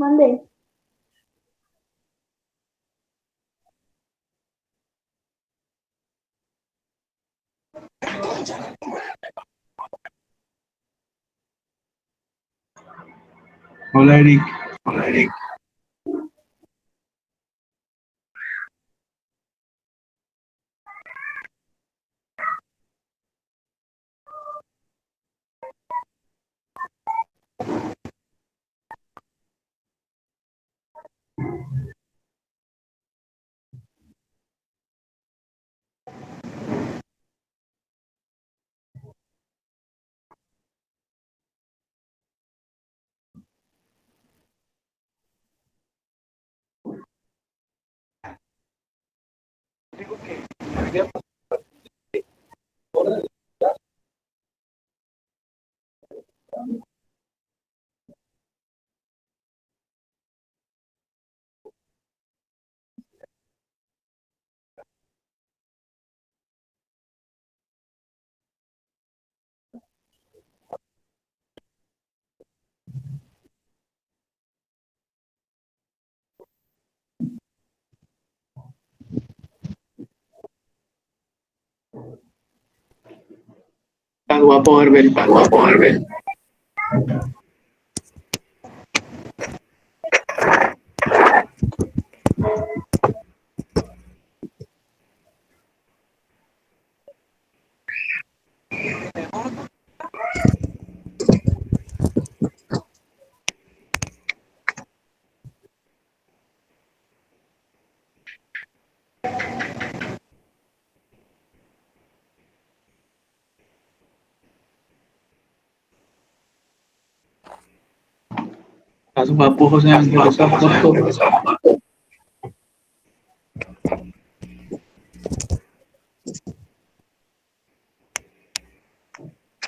Mande. Hola Eric, tan guapo Herbert, tan guapo Herbert. Estás guapo José Ángel, esa foto.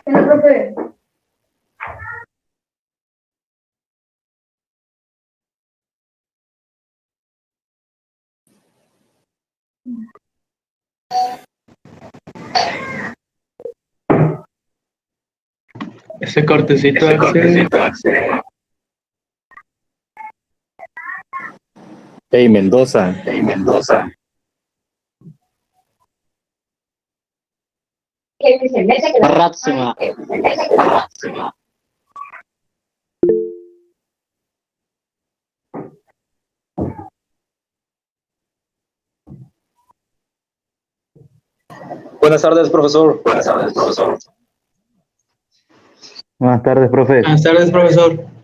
Hola, profe. Ese cortecito hace Hey, Mendoza. Próxima. Buenas tardes, profesor. Buenas tardes, profe. Buenas tardes, profesor.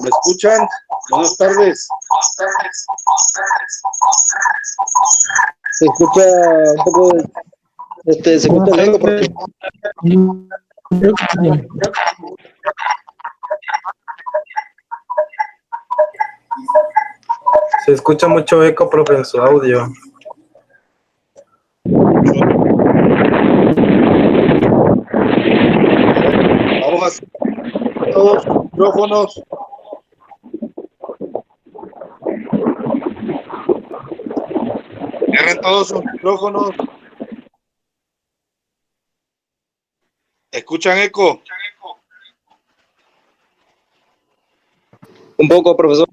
¿Me escuchan? Buenas tardes. Se escucha un poco, se escucha lejos, profe. Se escucha mucho eco, profe, en su audio. Vamos a hacer todos sus micrófonos. Cierren todos sus micrófonos. ¿Escuchan eco? Un poco, profesor.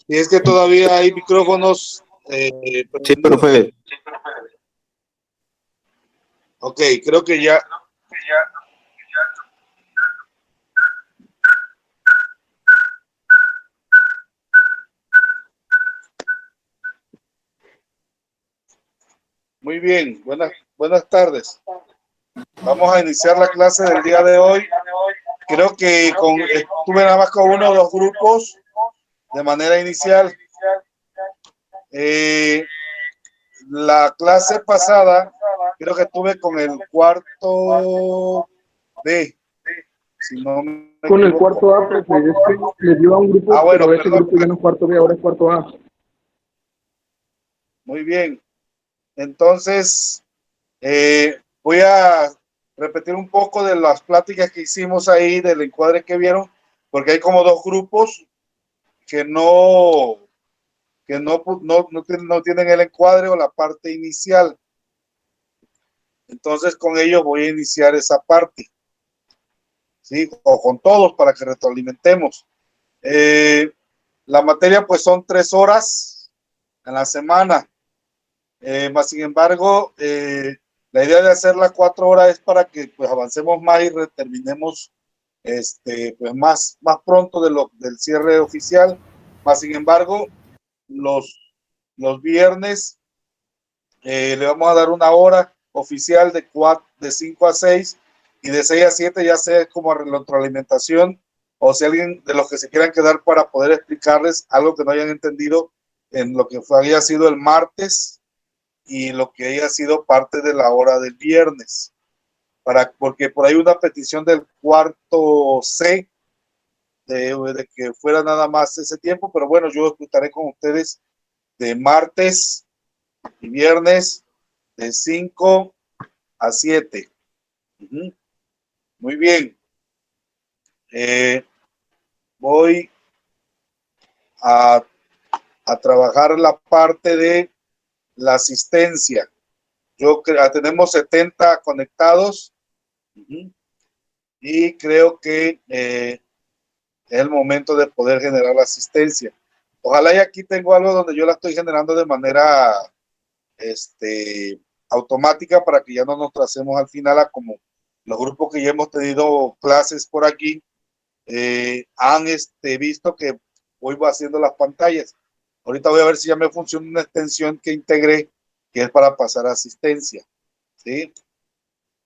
Y es que todavía hay micrófonos. Sí, profe. Ok, creo que ya. Muy bien, buenas tardes. Vamos a iniciar la clase del día de hoy. Creo que estuve nada más con uno o dos grupos de manera inicial. La clase pasada creo que estuve con el cuarto B. Si no me Con el equivoco. cuarto A, profe, es que le dio a un grupo, Bueno, pero ese perdón. grupo ya no es cuarto B, ahora es cuarto A. Muy bien. Entonces, voy a repetir un poco de las pláticas que hicimos ahí, del encuadre que vieron, porque hay como dos grupos que no tienen el encuadre o la parte inicial. Entonces, con ellos voy a iniciar esa parte, ¿sí? O con todos para que retroalimentemos. La materia, pues, son 3 horas en la semana. Más sin embargo, la idea de hacerla 4 horas es para que, pues, avancemos más y terminemos pues, más pronto del cierre oficial. Más sin embargo, los viernes le vamos a dar una hora oficial de 5 a 6 y de 6 a 7 ya sea como retroalimentación, o si alguien de los que se quieran quedar para poder explicarles algo que no hayan entendido en lo que había sido el martes y lo que haya sido parte de la hora del viernes. Porque por ahí una petición del cuarto C de que fuera nada más ese tiempo, pero bueno, yo estaré con ustedes de martes y viernes de 5 a 7. Muy bien. Voy a trabajar la parte de la asistencia. Tenemos 70 conectados y creo que es el momento de poder generar la asistencia. Ojalá y aquí tengo algo donde yo la estoy generando de manera automática para que ya no nos tracemos al final a como los grupos que ya hemos tenido clases por aquí han visto que voy haciendo las pantallas. Ahorita voy a ver si ya me funciona una extensión que integré que es para pasar asistencia. ¿Sí?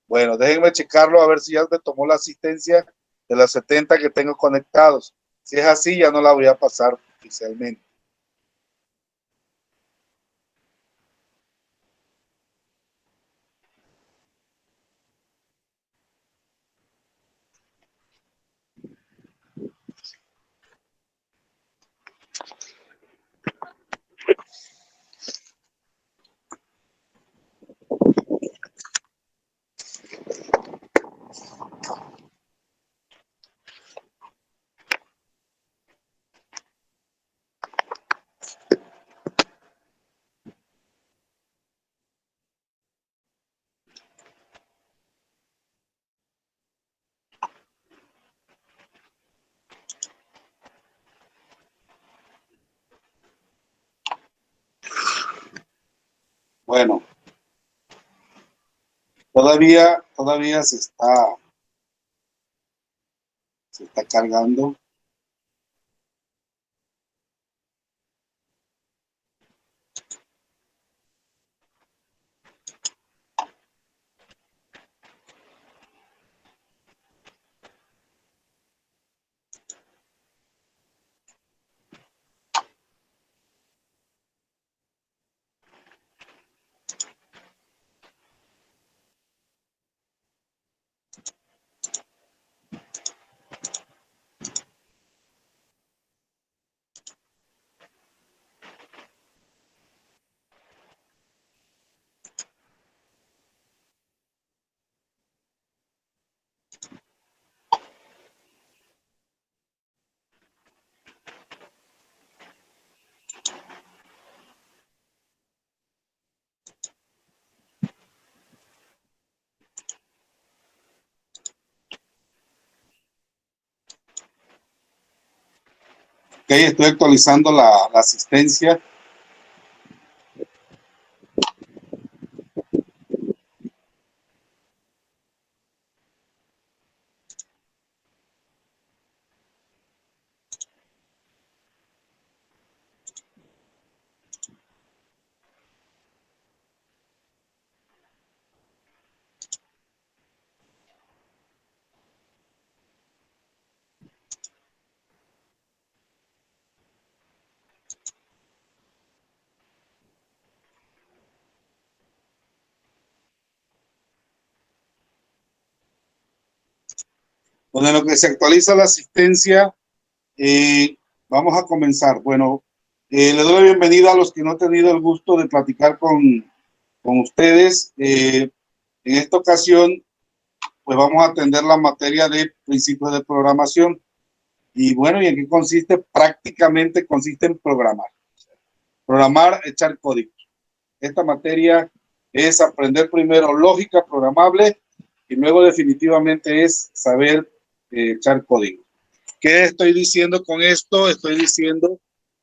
Bueno, déjenme checarlo a ver si ya me tomó la asistencia de los 70 que tengo conectados. Si es así, ya no la voy a pasar oficialmente. Bueno, todavía se está cargando. estoy actualizando la asistencia. Bueno, en lo que se actualiza la asistencia, vamos a comenzar. Bueno, le doy la bienvenida a los que no he tenido el gusto de platicar con ustedes. En esta ocasión, pues vamos a atender la materia de principios de programación. Y bueno, ¿y en qué consiste? Prácticamente consiste en programar. Programar, echar código. Esta materia es aprender primero lógica programable y luego definitivamente es saber echar código. ¿Qué estoy diciendo con esto? Estoy diciendo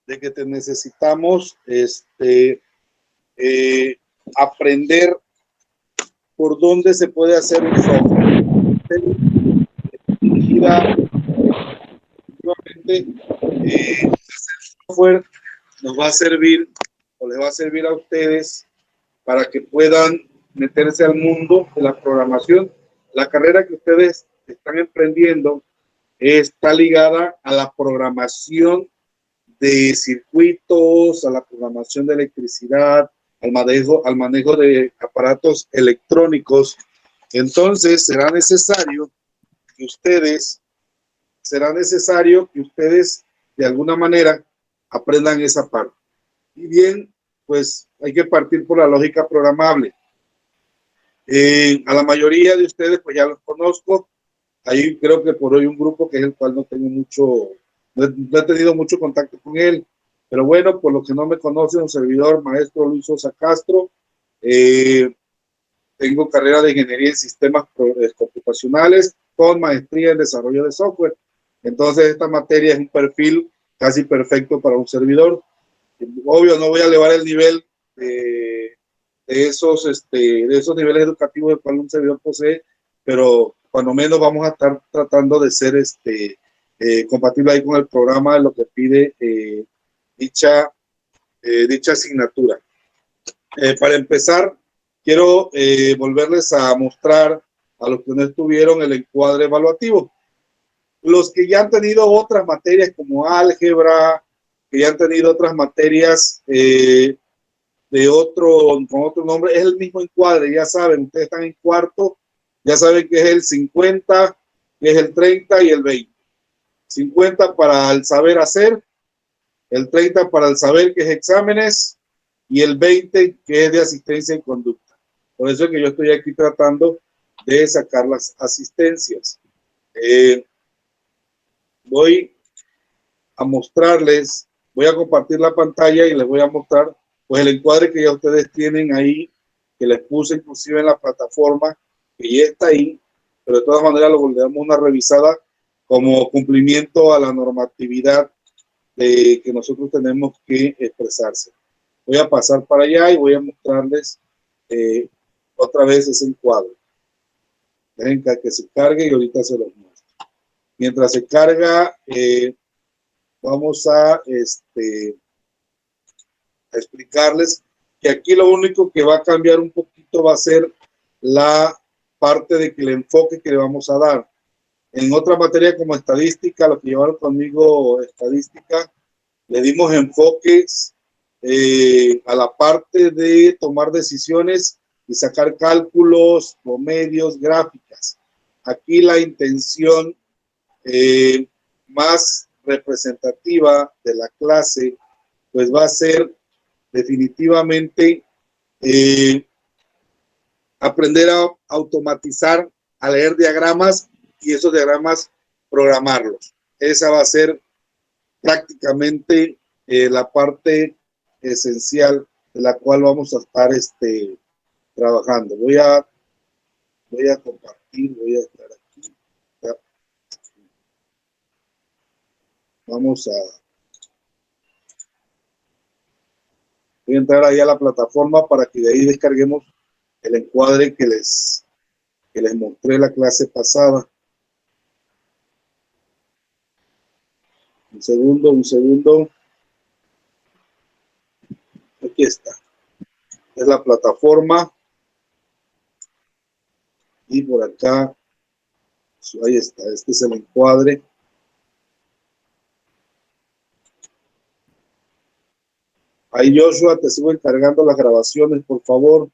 de que necesitamos aprender por dónde se puede hacer un software. Software nos va a servir o les va a servir a ustedes para que puedan meterse al mundo de la programación. La carrera que ustedes están emprendiendo está ligada a la programación de circuitos, a la programación de electricidad, al manejo de aparatos electrónicos. Entonces será necesario que ustedes de alguna manera aprendan esa parte. Y bien, pues hay que partir por la lógica programable. A la mayoría de ustedes pues ya los conozco. Ahí creo que por hoy un grupo que es el cual no he tenido mucho contacto con él. Pero bueno, por lo que no me conocen, un servidor, maestro Luis Sosa Castro. Tengo carrera de ingeniería en sistemas computacionales con maestría en desarrollo de software. Entonces esta materia es un perfil casi perfecto para un servidor. Obvio, no voy a elevar el nivel de esos niveles educativos del cual un servidor posee, pero cuando menos vamos a estar tratando de ser compatible ahí con el programa de lo que pide dicha asignatura. Para empezar, quiero volverles a mostrar a los que no estuvieron el encuadre evaluativo. Los que ya han tenido otras materias como álgebra, que ya han tenido otras materias con otro nombre, es el mismo encuadre, ya saben, ustedes están en cuarto, ya saben que es el 50, que es el 30 y el 20. 50 para el saber hacer, el 30 para el saber, que es exámenes, y el 20 que es de asistencia en conducta. Por eso es que yo estoy aquí tratando de sacar las asistencias. Voy a mostrarles, voy a compartir la pantalla y les voy a mostrar pues el encuadre que ya ustedes tienen ahí, que les puse inclusive en la plataforma, que ya está ahí, pero de todas maneras lo volvemos una revisada como cumplimiento a la normatividad que nosotros tenemos que expresarse. Voy a pasar para allá y voy a mostrarles otra vez ese encuadre. Dejen que se cargue y ahorita se los muestro. Mientras se carga, vamos a explicarles que aquí lo único que va a cambiar un poquito va a ser la parte de que el enfoque que le vamos a dar. En otra materia como estadística, lo que llevaron conmigo estadística, le dimos enfoques a la parte de tomar decisiones y sacar cálculos, promedios, gráficas. Aquí la intención más representativa de la clase pues va a ser definitivamente aprender a automatizar, a leer diagramas y esos diagramas programarlos. Esa va a ser prácticamente la parte esencial de la cual vamos a estar trabajando. Voy a compartir, voy a estar aquí. Ya. Vamos a Voy a entrar ahí a la plataforma para que de ahí descarguemos el encuadre que les mostré la clase pasada. Un segundo. Aquí está. Es la plataforma. Y por acá, ahí está. Este es el encuadre. Ahí, Joshua, te sigo encargando las grabaciones, por favor,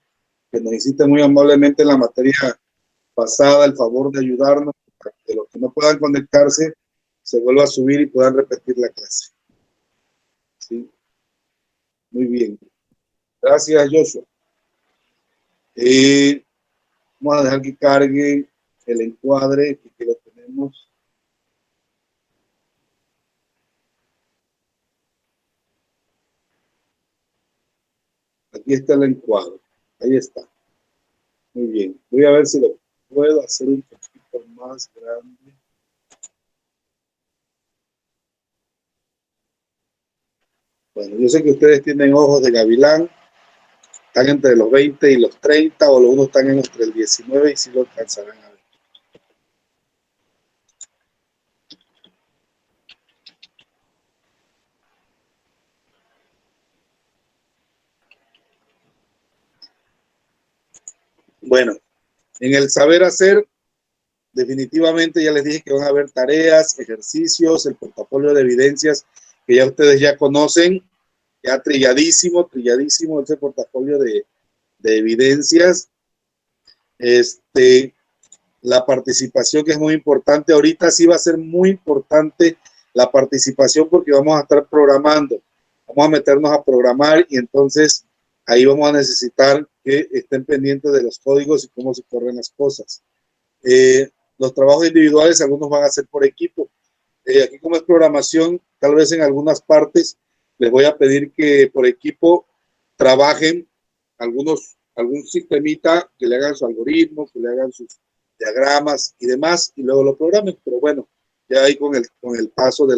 que nos hiciste muy amablemente en la materia pasada el favor de ayudarnos para que los que no puedan conectarse se vuelva a subir y puedan repetir la clase. ¿Sí? Muy bien. Gracias, Joshua. Vamos a dejar que cargue el encuadre, que lo tenemos. Aquí está el encuadre. Ahí está. Muy bien. Voy a ver si lo puedo hacer un poquito más grande. Bueno, yo sé que ustedes tienen ojos de gavilán. Están entre los 20 y los 30, o algunos están entre el 19 y sí lo alcanzarán a ver. Bueno, en el saber hacer, definitivamente ya les dije que van a haber tareas, ejercicios, el portafolio de evidencias que ya ustedes ya conocen, ya trilladísimo ese portafolio de evidencias. La participación, que es muy importante. Ahorita sí va a ser muy importante la participación porque vamos a estar programando. Vamos a meternos a programar y entonces ahí vamos a necesitar que estén pendientes de los códigos y cómo se corren las cosas. Los trabajos individuales, algunos van a ser por equipo. Aquí como es programación, tal vez en algunas partes les voy a pedir que por equipo trabajen algún sistemita, que le hagan su algoritmo, que le hagan sus diagramas y demás, y luego lo programen. Pero bueno, ya ahí con el paso de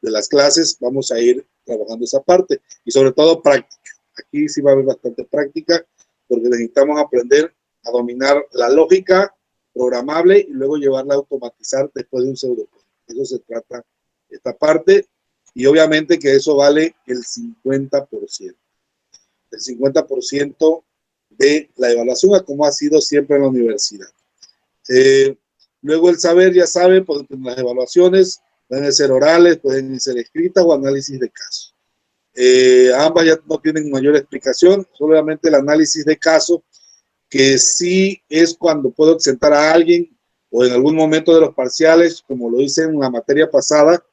las clases vamos a ir trabajando esa parte y sobre todo práctica. Aquí sí va a haber bastante práctica porque necesitamos aprender a dominar la lógica programable y luego llevarla a automatizar después de un pseudocódigo. Eso se trata esta parte, y obviamente que eso vale el 50%. El 50% de la evaluación, como ha sido siempre en la universidad. Luego el saber, ya saben, pues las evaluaciones pueden ser orales, pueden ser escritas o análisis de caso. Ambas ya no tienen mayor explicación, solamente el análisis de caso, que sí es cuando puedo exentar a alguien o en algún momento de los parciales, como lo hice en la materia pasada,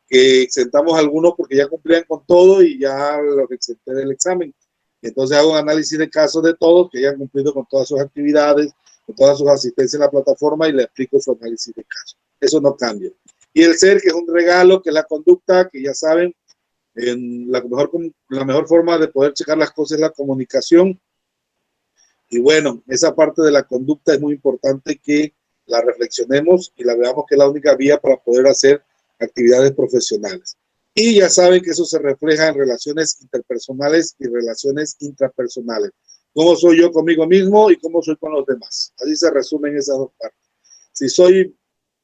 que exentamos a algunos porque ya cumplían con todo y ya los exenté del examen. Entonces hago un análisis de casos de todos que hayan cumplido con todas sus actividades, con todas sus asistencias en la plataforma, y le explico su análisis de caso. Eso no cambia. Y el ser, que es un regalo, que es la conducta, que ya saben, la mejor forma de poder checar las cosas es la comunicación. Y bueno, esa parte de la conducta es muy importante que la reflexionemos y la veamos que es la única vía para poder hacer actividades profesionales. Y ya saben que eso se refleja en relaciones interpersonales y relaciones intrapersonales. Cómo soy yo conmigo mismo y cómo soy con los demás. Así se resumen esas dos partes. Si soy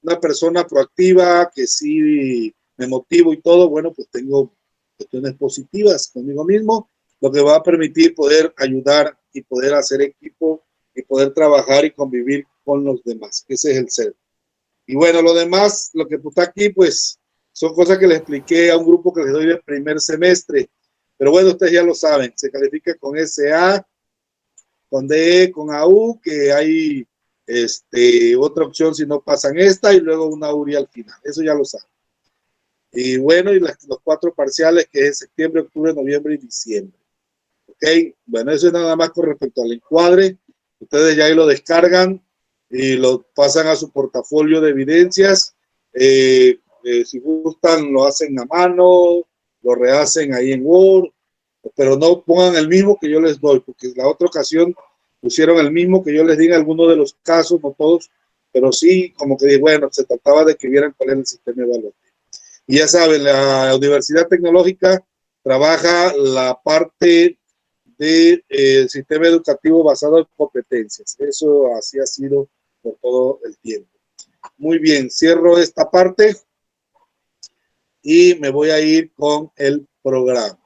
una persona proactiva, que sí me motivo y todo, bueno, pues tengo cuestiones positivas conmigo mismo, lo que va a permitir poder ayudar y poder hacer equipo y poder trabajar y convivir con los demás. Ese es el ser. Y bueno, lo demás, lo que está aquí, pues son cosas que les expliqué a un grupo que les doy de primer semestre. Pero bueno, ustedes ya lo saben, se califica con SA, con DE, con AU, que hay otra opción si no pasan esta, y luego una URI al final. Eso ya lo saben. Y bueno, y los 4 parciales, que es septiembre, octubre, noviembre y diciembre. Ok, bueno, eso es nada más con respecto al encuadre. Ustedes ya ahí lo descargan y lo pasan a su portafolio de evidencias. Si gustan, lo hacen a mano, lo rehacen ahí en Word, pero no pongan el mismo que yo les doy, porque la otra ocasión pusieron el mismo que yo les di en algunos de los casos, no todos, pero sí, como que bueno, se trataba de que vieran cuál es el sistema evaluativo. Y ya saben, la Universidad Tecnológica trabaja la parte del sistema educativo basado en competencias. Eso así ha sido por todo el tiempo. Muy bien, cierro esta parte y me voy a ir con el programa.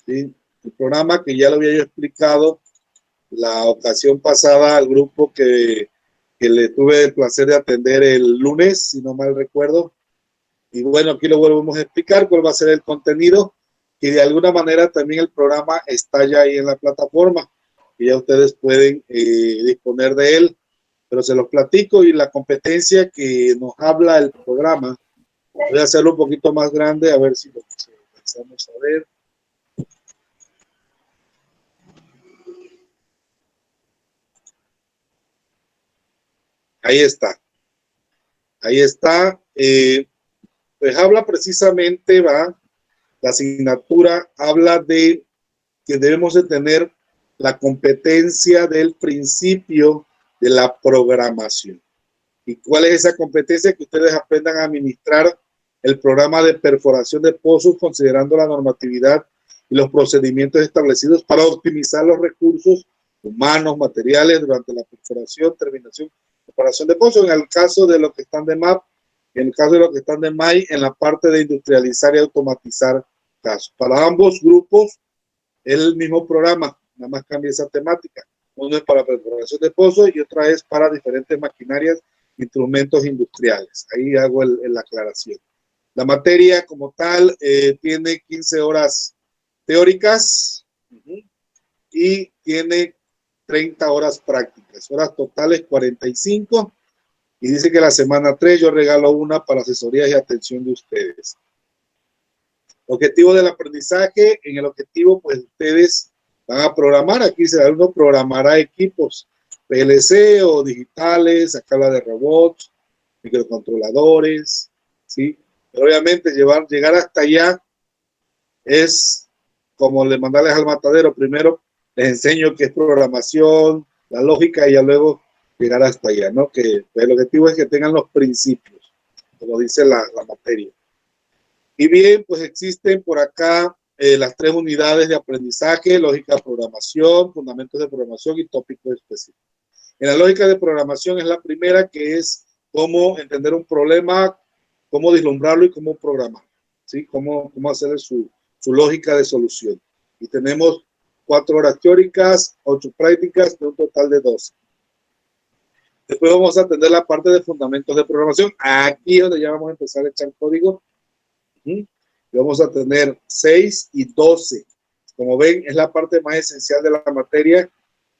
¿Sí? El programa que ya lo había yo explicado la ocasión pasada al grupo que le tuve el placer de atender el lunes, si no mal recuerdo. Y bueno, aquí lo volvemos a explicar cuál va a ser el contenido, y de alguna manera también el programa está ya ahí en la plataforma, y ya ustedes pueden disponer de él, pero se los platico. Y la competencia que nos habla el programa, voy a hacerlo un poquito más grande, a ver si lo empezamos a ver. Ahí está. Ahí está. Pues habla precisamente, va, la asignatura habla de que debemos de tener la competencia del principio de la programación. ¿Y cuál es esa competencia? Que ustedes aprendan a administrar el programa de perforación de pozos considerando la normatividad y los procedimientos establecidos para optimizar los recursos humanos, materiales durante la perforación, terminación, preparación de pozos. En el caso de los que están de MAP, en el caso de los que están de MAI, en la parte de industrializar y automatizar casos. Para ambos grupos es el mismo programa, nada más cambia esa temática. Uno es para perforación de pozos y otra es para diferentes maquinarias, instrumentos industriales. Ahí hago la aclaración. La materia como tal tiene 15 horas teóricas y tiene 30 horas prácticas. Horas totales 45. Y dice que la semana 3 yo regalo una para asesorías y atención de ustedes. Objetivo del aprendizaje. En el objetivo, pues ustedes van a programar. Aquí el alumno programará equipos PLC o digitales, escala de robots, microcontroladores, ¿sí? Pero obviamente llegar hasta allá es como le mandarles al matadero. Primero les enseño qué es programación, la lógica, y ya luego llegar hasta allá, ¿no? Que pues, el objetivo es que tengan los principios, como dice la materia. Y bien, pues existen por acá las 3 unidades de aprendizaje: lógica de programación, fundamentos de programación y tópicos específicos. En la lógica de programación es la primera, que es cómo entender un problema, cómo vislumbrarlo y cómo programar, ¿sí? Cómo hacer su lógica de solución. Y tenemos 4 horas teóricas, 8 prácticas, de un total de 12. Después vamos a atender la parte de fundamentos de programación. Aquí es donde ya vamos a empezar a echar código. Y vamos a tener 6 y 12. Como ven, es la parte más esencial de la materia,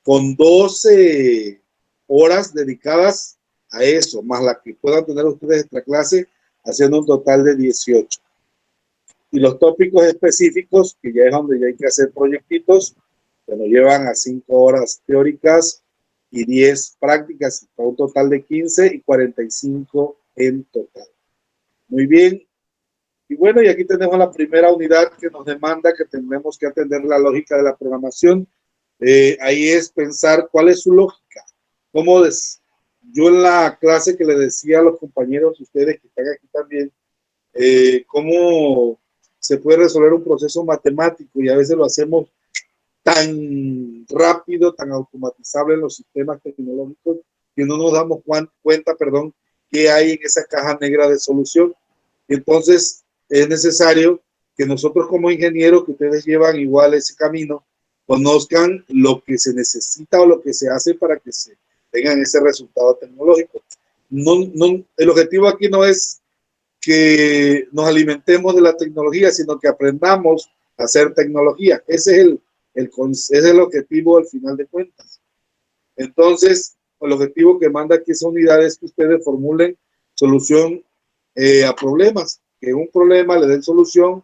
con 12 horas dedicadas a eso, más la que puedan tener ustedes extra clase, haciendo un total de 18. Y los tópicos específicos, que ya es donde ya hay que hacer proyectitos, que nos llevan a 5 horas teóricas y 10 prácticas, para un total de 15 y 45 en total. Muy bien. Y bueno, y aquí tenemos la primera unidad que nos demanda que tenemos que atender la lógica de la programación. Ahí es pensar cuál es su lógica. Yo en la clase que le decía a los compañeros, ustedes que están aquí también, cómo se puede resolver un proceso matemático, y a veces lo hacemos tan rápido, tan automatizable en los sistemas tecnológicos, que no nos damos cuenta, qué hay en esa caja negra de solución. Entonces es necesario que nosotros como ingenieros, que ustedes llevan igual ese camino, conozcan lo que se necesita o lo que se hace para que se tengan ese resultado tecnológico. El objetivo aquí no es que nos alimentemos de la tecnología, sino que aprendamos a hacer tecnología. Ese es el objetivo al final de cuentas. Entonces, el objetivo que manda aquí esa unidad es que ustedes formulen solución a problemas, que un problema le den solución,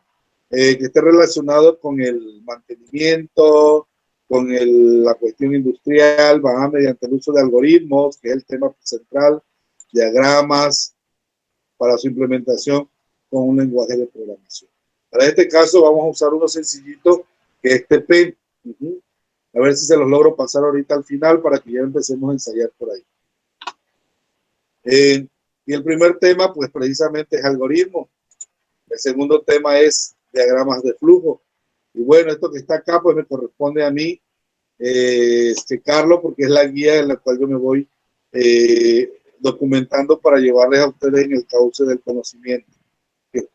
que esté relacionado con el mantenimiento, con la cuestión industrial, mediante el uso de algoritmos, que es el tema central, diagramas, para su implementación con un lenguaje de programación. Para este caso vamos a usar uno sencillito, que es TP. A ver si se los logro pasar ahorita al final para que ya empecemos a ensayar por ahí. Y el primer tema, pues precisamente es algoritmo. El segundo tema es diagramas de flujo. Y bueno, esto que está acá, pues me corresponde a mí checarlo porque es la guía en la cual yo me voy documentando para llevarles a ustedes en el cauce del conocimiento.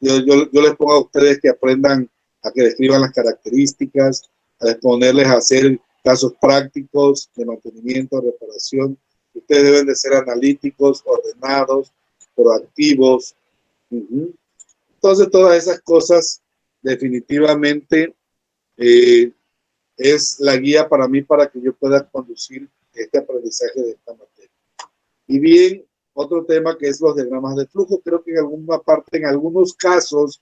Yo les pongo a ustedes que aprendan a que describan las características, a exponerles a hacer casos prácticos de mantenimiento, reparación. Ustedes deben de ser analíticos, ordenados, proactivos. Entonces, todas esas cosas definitivamente es la guía para mí para que yo pueda conducir este aprendizaje de esta materia. Y bien, otro tema que es los diagramas de flujo. Creo que en alguna parte, en algunos casos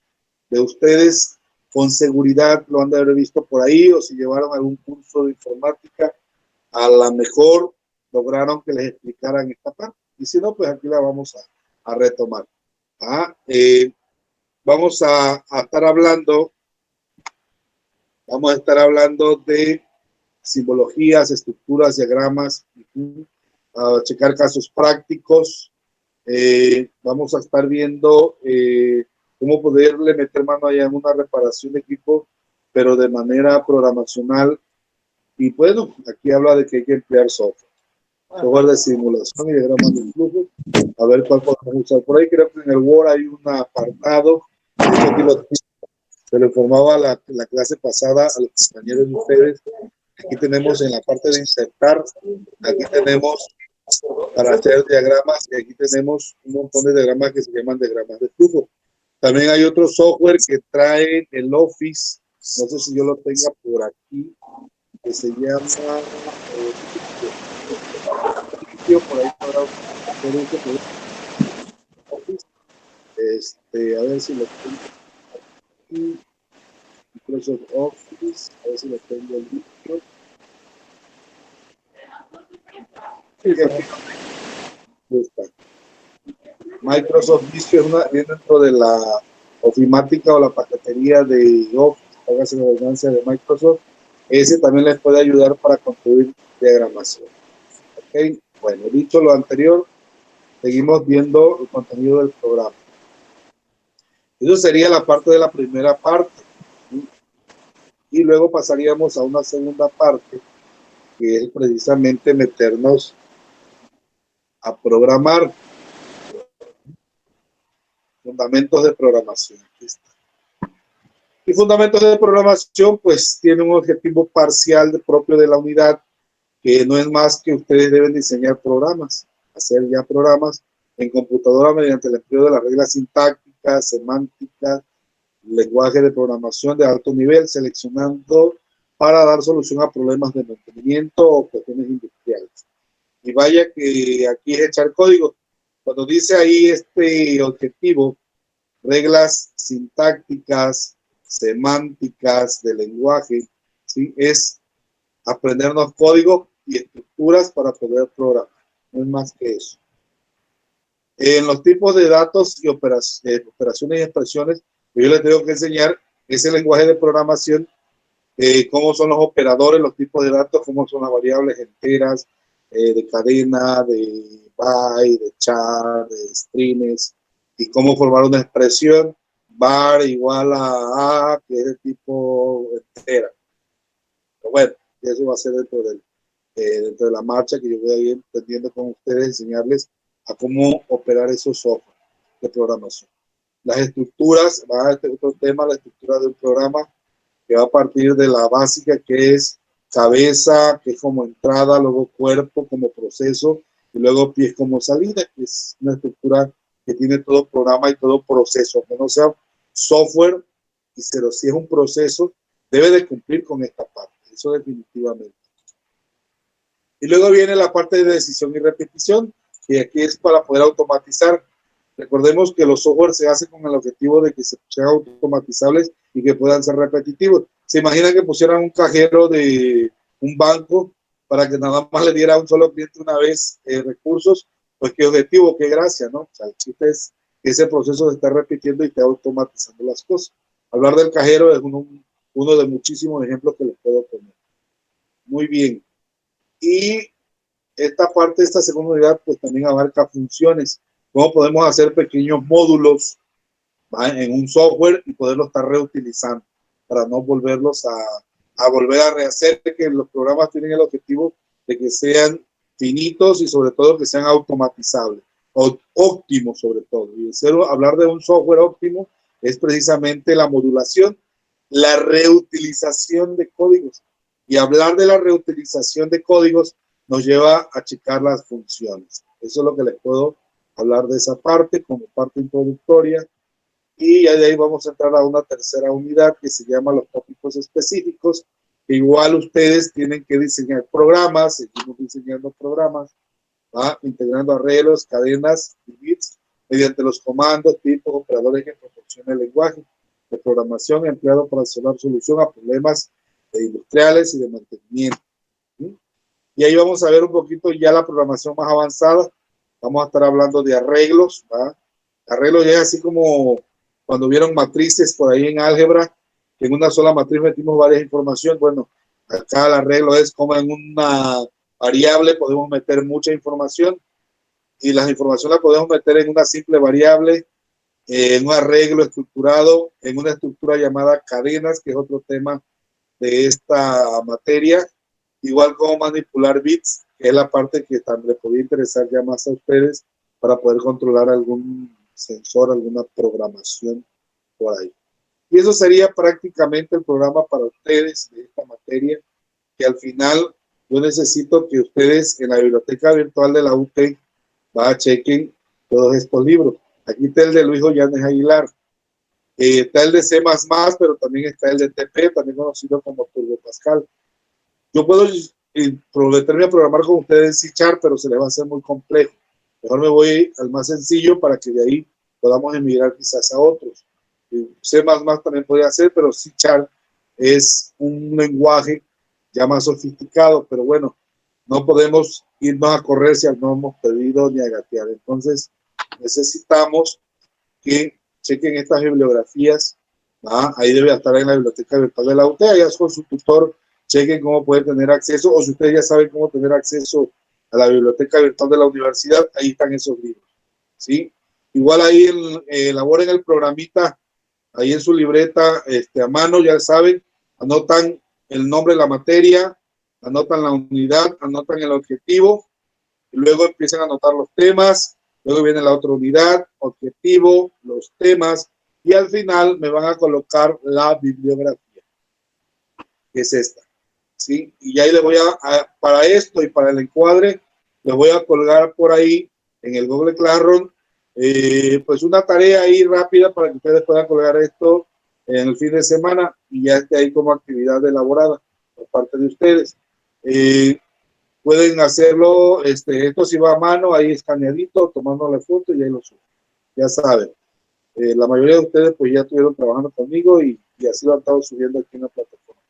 de ustedes, con seguridad lo han de haber visto por ahí, o si llevaron algún curso de informática, a lo mejor lograron que les explicaran esta parte. Y si no, pues aquí la vamos a retomar. Vamos a estar hablando de simbologías, estructuras, diagramas, a checar casos prácticos. Vamos a estar viendo cómo poderle meter mano allá en una reparación de equipo, pero de manera programacional. Y bueno, aquí habla de que hay que emplear software de simulación y diagramas de flujo. A ver cuál podemos usar por ahí. Creo que en el Word hay un apartado. Se lo informaba la clase pasada a los compañeros de ustedes. Aquí tenemos en la parte de insertar, aquí tenemos para hacer diagramas y aquí tenemos un montón de diagramas que se llaman diagramas de flujo. También hay otro software que trae el Office, no sé si yo lo tenga por aquí, que se llama por ahí para Office. A ver si lo tengo aquí. Microsoft Office, a ver si lo tengo el libro. Microsoft Visio viene dentro de la ofimática o la paquetería de Office, hágase la redundancia de Microsoft. Ese también les puede ayudar para construir diagramación. Okay. Bueno, dicho lo anterior, seguimos viendo el contenido del programa. Eso sería la parte de la primera parte. Y luego pasaríamos a una segunda parte, que es precisamente meternos a programar. Fundamentos de programación. Aquí está. Y fundamentos de programación, pues tiene un objetivo parcial propio de la unidad, que no es más que ustedes deben diseñar programas, hacer ya programas en computadora mediante el empleo de las reglas sintácticas, semánticas, lenguaje de programación de alto nivel, seleccionando para dar solución a problemas de mantenimiento o cuestiones industriales. Y vaya que aquí es echar código. Cuando dice ahí este objetivo, reglas sintácticas, semánticas de lenguaje, ¿sí? Es aprendernos código y estructuras para poder programar. No es más que eso. En los tipos de datos y operaciones y expresiones, yo les tengo que enseñar ese lenguaje de programación, cómo son los operadores, los tipos de datos, cómo son las variables enteras, de cadena, de byte, de char, de strings, y cómo formar una expresión var igual a que es de tipo entera. Pero bueno, eso va a ser dentro de la marcha que yo voy a ir entendiendo con ustedes, enseñarles a cómo operar esos software de programación. Las estructuras, va a este otro tema, la estructura de un programa que va a partir de la básica, que es cabeza, que es como entrada, luego cuerpo como proceso y luego pies como salida, que es una estructura que tiene todo programa y todo proceso, que no sea software, y pero si es un proceso, debe de cumplir con esta parte, eso definitivamente. Y luego viene la parte de decisión y repetición, que aquí es para poder automatizar. Recordemos que los software se hacen con el objetivo de que sean automatizables y que puedan ser repetitivos. ¿Se imagina que pusieran un cajero de un banco para que nada más le diera a un solo cliente una vez recursos? Pues qué objetivo, qué gracia, ¿no? O sea, el chiste es que ese proceso se está repitiendo y está automatizando las cosas. Hablar del cajero es uno de muchísimos ejemplos que les puedo poner. Muy bien. Y esta parte, esta segunda unidad, pues también abarca funciones. ¿Cómo podemos hacer pequeños módulos? ¿va? En un software y poderlo estar reutilizando para no volverlos a volver a rehacer, que los programas tienen el objetivo de que sean finitos y sobre todo que sean automatizables, o óptimos sobre todo. Y hablar de un software óptimo es precisamente la modulación, la reutilización de códigos. Y hablar de la reutilización de códigos nos lleva a checar las funciones. Eso es lo que les puedo hablar de esa parte como parte introductoria. Y ya de ahí vamos a entrar a una tercera unidad que se llama los tópicos específicos. Igual ustedes tienen que diseñar programas, seguimos diseñando programas, ¿va? Integrando arreglos, cadenas y bits mediante los comandos, tipos, operadores que proporciona el lenguaje de programación empleado para dar solución a problemas industriales y de mantenimiento. ¿Sí? Y ahí vamos a ver un poquito ya la programación más avanzada. Vamos a estar hablando de arreglos, ¿va? Arreglos ya es así como cuando vieron matrices por ahí en álgebra, que en una sola matriz metimos varias informaciones. Bueno, acá el arreglo es como en una variable podemos meter mucha información y las informaciones las podemos meter en una simple variable, en un arreglo estructurado, en una estructura llamada cadenas, que es otro tema de esta materia, igual como manipular bits, que es la parte que también les podría interesar ya más a ustedes para poder controlar algún sensor, alguna programación por ahí. Y eso sería prácticamente el programa para ustedes de esta materia, que al final yo necesito que ustedes en la biblioteca virtual de la UT chequen todos estos libros. Aquí está el de Luis Joyanes Aguilar, está el de C++, pero también está el de TP, también conocido como Turbo Pascal. Yo puedo meterme a programar con ustedes en C#, pero se les va a hacer muy complejo. Mejor me voy al más sencillo para que de ahí podamos emigrar quizás a otros. C++ también podría ser, pero C# es un lenguaje ya más sofisticado, pero bueno, no podemos irnos a correr si no hemos pedido ni a gatear. Entonces, necesitamos que chequen estas bibliografías. Ahí debe estar en la biblioteca virtual de la UT, allá con su tutor, chequen cómo pueden tener acceso, o si ustedes ya saben cómo tener acceso a la biblioteca virtual de la universidad, ahí están esos libros, ¿sí? Igual ahí elaboren el programita, ahí en su libreta, a mano, ya saben, anotan el nombre de la materia, anotan la unidad, anotan el objetivo, y luego empiezan a anotar los temas, luego viene la otra unidad, objetivo, los temas, y al final me van a colocar la bibliografía, que es esta, ¿sí? Y ahí les voy para esto y para el encuadre, les voy a colgar por ahí en el Google Classroom, pues una tarea ahí rápida para que ustedes puedan colgar esto en el fin de semana y ya esté ahí como actividad elaborada por parte de ustedes. Pueden hacerlo, esto si va a mano, ahí escaneadito, tomando la foto y ahí lo subo. Ya saben, la mayoría de ustedes pues ya estuvieron trabajando conmigo y así lo han estado subiendo aquí en la plataforma.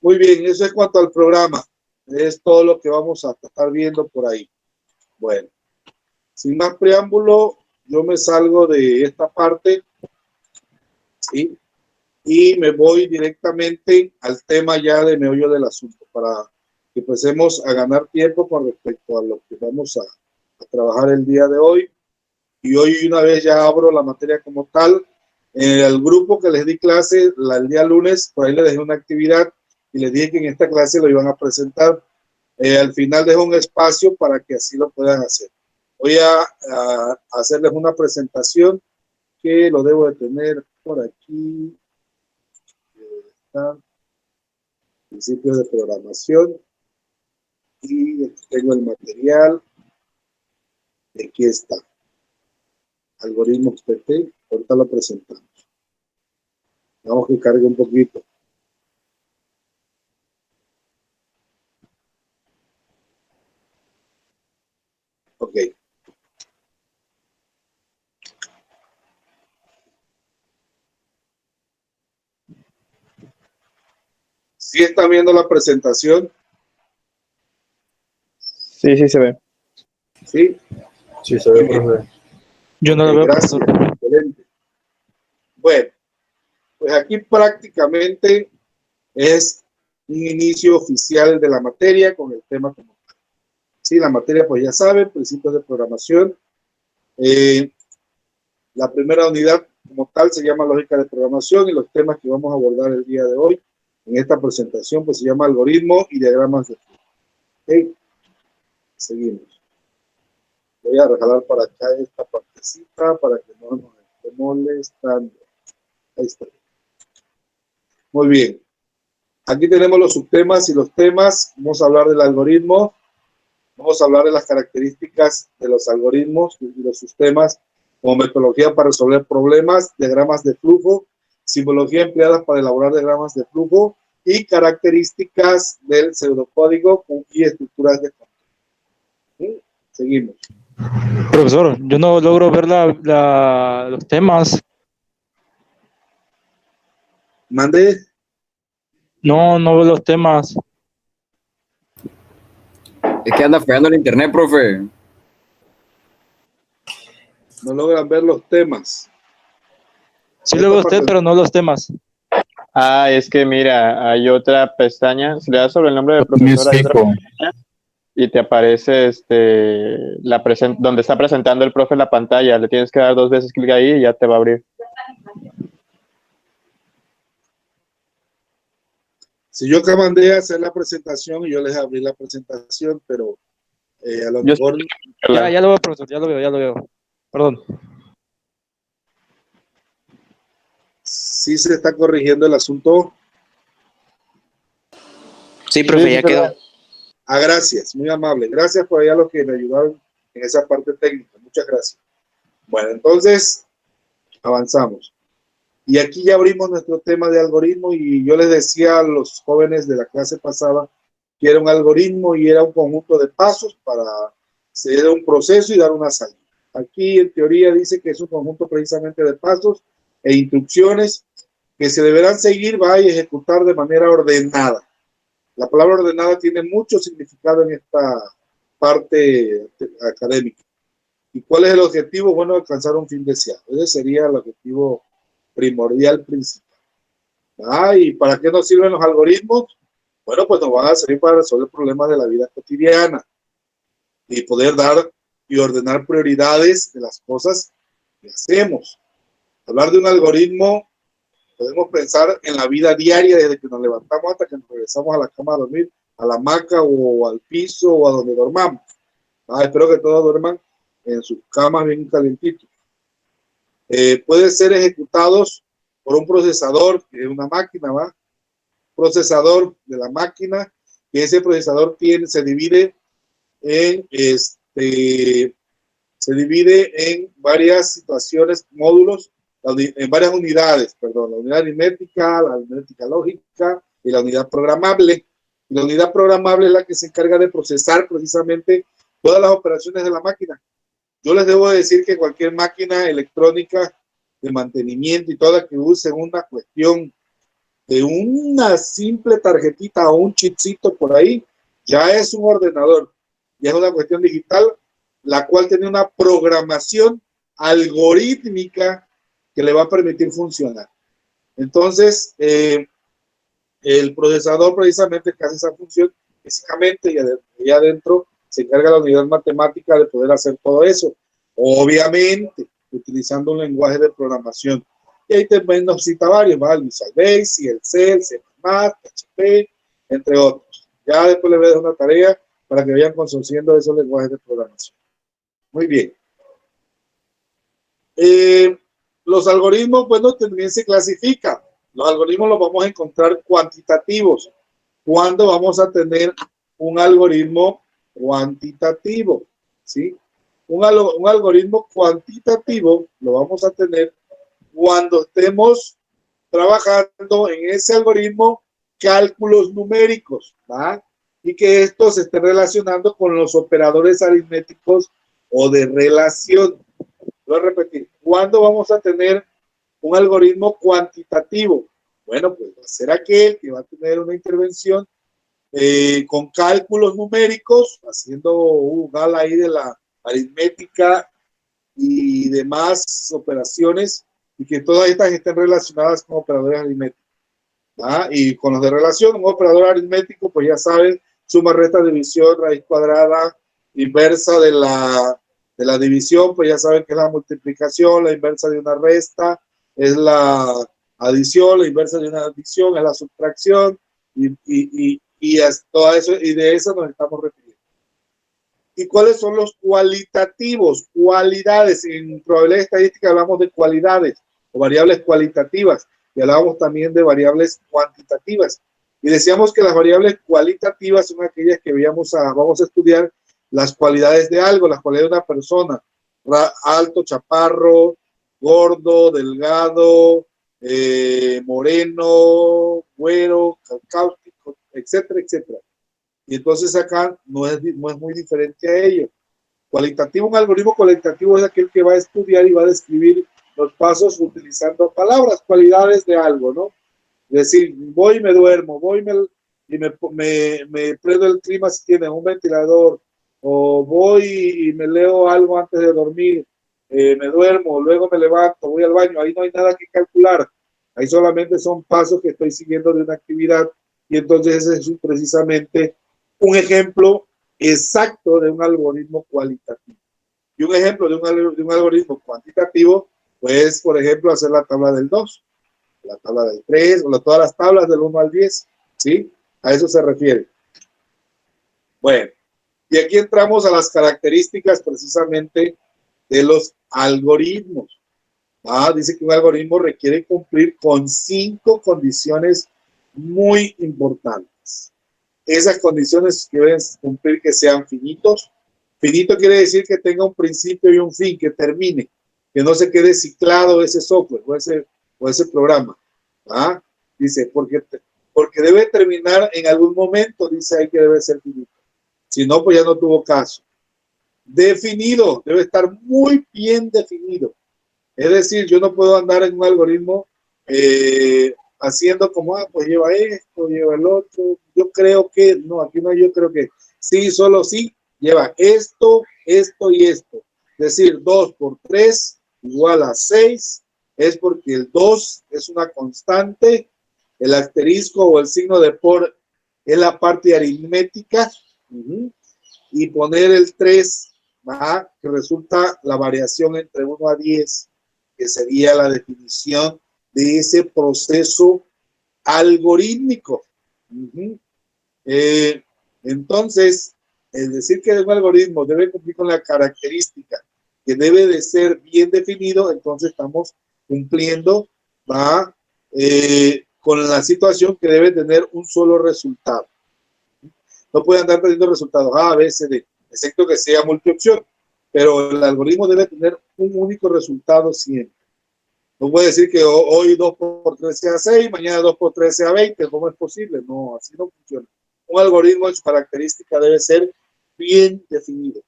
Muy bien, eso es cuanto al programa. Es todo lo que vamos a estar viendo por ahí. Bueno, sin más preámbulo, yo me salgo de esta parte, ¿sí? Y me voy directamente al tema ya de meollo del asunto para que empecemos a ganar tiempo con respecto a lo que vamos a trabajar el día de hoy. Y hoy una vez ya abro la materia como tal. El grupo que les di clase el día lunes, por ahí les dejé una actividad y les dije que en esta clase lo iban a presentar. Al final dejo un espacio para que así lo puedan hacer. Voy a hacerles una presentación que lo debo de tener por aquí. Está. Principios de programación. Y aquí tengo el material. Aquí está. Algoritmos PT. Ahorita lo presentamos. Vamos que cargue un poquito. Ok. ¿Sí están viendo la presentación? Sí, sí se ve. Sí. Sí, se ve, profe. Yo no lo veo, Gracias. profesor. Excelente. Bueno, pues aquí prácticamente es un inicio oficial de la materia con el tema como tal. Sí, la materia pues ya saben, principios de programación. La primera unidad como tal se llama lógica de programación y los temas que vamos a abordar el día de hoy en esta presentación pues se llama algoritmo y diagramas de flujo. ¿Okay? Seguimos. Voy a regalar para acá esta partecita para que no nos esté molestando. Ahí está. Muy bien. Aquí tenemos los subtemas y los temas. Vamos a hablar del algoritmo. Vamos a hablar de las características de los algoritmos y los sistemas como metodología para resolver problemas, diagramas de flujo, simbología empleada para elaborar diagramas de flujo y características del pseudocódigo y estructuras de control. Seguimos. Profesor, yo no logro ver los temas. Mande. No veo los temas. Es que anda fallando el internet, profe. No logran ver los temas. Sí lo veo usted, pero no los temas. Ah, es que mira, hay otra pestaña, si le das sobre el nombre del profesor, hay otra pestaña, y te aparece donde está presentando el profe en la pantalla. Le tienes que dar 2 veces clic ahí y ya te va a abrir. Si yo que mandé a hacer la presentación y yo les abrí la presentación, pero a lo mejor... Ya lo veo, profesor, ya lo veo. Perdón. Sí se está corrigiendo el asunto. Sí, profe, ya quedó. Ah, gracias, muy amable. Gracias por allá los que me ayudaron en esa parte técnica. Muchas gracias. Bueno, entonces, avanzamos. Y aquí ya abrimos nuestro tema de algoritmo y yo les decía a los jóvenes de la clase pasada que era un algoritmo y era un conjunto de pasos para seguir un proceso y dar una salida. Aquí en teoría dice que es un conjunto precisamente de pasos e instrucciones que se deberán seguir y ejecutar de manera ordenada. La palabra ordenada tiene mucho significado en esta parte académica. ¿Y cuál es el objetivo? Bueno, alcanzar un fin deseado. Ese sería el objetivo primordial principal. ¿Y para qué nos sirven los algoritmos? Bueno, pues nos van a servir para resolver problemas de la vida cotidiana y poder dar y ordenar prioridades de las cosas que hacemos. Hablar de un algoritmo, podemos pensar en la vida diaria desde que nos levantamos hasta que nos regresamos a la cama a dormir, a la hamaca o al piso o a donde dormamos. Espero que todos duerman en sus camas bien calentitos. Pueden ser ejecutados por un procesador, que es una máquina, procesador de la máquina, que ese procesador se divide en varias situaciones, módulos, en varias unidades, perdón, la unidad aritmética, la aritmética lógica y la unidad programable. Y la unidad programable es la que se encarga de procesar precisamente todas las operaciones de la máquina. Yo les debo decir que cualquier máquina electrónica de mantenimiento y toda que use una cuestión de una simple tarjetita o un chipcito por ahí, ya es un ordenador. Ya es una cuestión digital, la cual tiene una programación algorítmica que le va a permitir funcionar. Entonces, el procesador precisamente que hace esa función físicamente y adentro se encarga la unidad matemática de poder hacer todo eso. Obviamente, utilizando un lenguaje de programación. Y ahí también nos cita varios, el Visual Basic, el C, el C++, PHP, entre otros. Ya después les voy a dejar una tarea para que vayan conociendo esos lenguajes de programación. Muy bien. Los algoritmos, bueno, también se clasifican. Los algoritmos los vamos a encontrar cuantitativos. ¿Cuándo vamos a tener un algoritmo cuantitativo? ¿Sí? Un algoritmo cuantitativo lo vamos a tener cuando estemos trabajando en ese algoritmo cálculos numéricos, y que estos se estén relacionando con los operadores aritméticos o de relación. Voy a repetir, ¿cuándo vamos a tener un algoritmo cuantitativo? Bueno, pues va a ser aquel que va a tener una intervención con cálculos numéricos, haciendo gala ahí de la aritmética y demás operaciones, y que todas estas estén relacionadas con operadores aritméticos. Y con los de relación, un operador aritmético, pues ya saben, suma, resta, división, raíz cuadrada, inversa de la división, pues ya saben que es la multiplicación, la inversa de una resta, es la adición, la inversa de una adición es la subtracción, y todo eso, y de eso nos estamos refiriendo. ¿Y cuáles son los cualitativos? Cualidades. En probabilidad estadística hablamos de cualidades o variables cualitativas, y hablábamos también de variables cuantitativas. Y decíamos que las variables cualitativas son aquellas que vamos a estudiar las cualidades de algo, las cualidades de una persona, alto, chaparro, gordo, delgado, moreno, güero, cáustico, etcétera, etcétera. Y entonces acá no es muy diferente a ello. Cualitativo, un algoritmo cualitativo es aquel que va a estudiar y va a describir los pasos utilizando palabras, cualidades de algo, ¿no? Es decir, voy y me duermo, y me prendo el clima si tiene un ventilador, o voy y me leo algo antes de dormir, me duermo, luego me levanto, voy al baño. Ahí no hay nada que calcular, ahí solamente son pasos que estoy siguiendo de una actividad, y entonces ese es precisamente un ejemplo exacto de un algoritmo cualitativo. Y un ejemplo de un algoritmo cuantitativo, pues, por ejemplo, hacer la tabla del 2, la tabla del 3, o todas las tablas del 1 al 10, ¿sí? A eso se refiere. Bueno, y aquí entramos a las características precisamente de los algoritmos. Dice que un algoritmo requiere cumplir con 5 condiciones muy importantes. Esas condiciones que deben cumplir que sean finitos. Finito quiere decir que tenga un principio y un fin, que termine, que no se quede ciclado ese software o ese programa. Dice, porque debe terminar en algún momento, dice ahí que debe ser finito. Si no, pues ya no tuvo caso. Definido, debe estar muy bien definido. Es decir, yo no puedo andar en un algoritmo haciendo como, pues lleva esto, lleva el otro. Yo creo que, no, aquí no, yo creo que sí, solo sí, lleva esto, esto y esto. Es decir, 2 por 3 igual a 6, es porque el 2 es una constante, el asterisco o el signo de por es la parte aritmética, y poner el 3, que resulta la variación entre 1 a 10, que sería la definición de ese proceso algorítmico. Entonces, el decir que un algoritmo debe cumplir con la característica que debe de ser bien definido, entonces estamos cumpliendo con la situación que debe tener un solo resultado. No puede andar teniendo resultados A, B, C, D, excepto que sea multiopción, pero el algoritmo debe tener un único resultado siempre. No puede decir que hoy 2 por 3 sea 6, mañana 2 por 3 sea 20, ¿cómo es posible? No, así no funciona. Un algoritmo en su característica debe ser bien definido.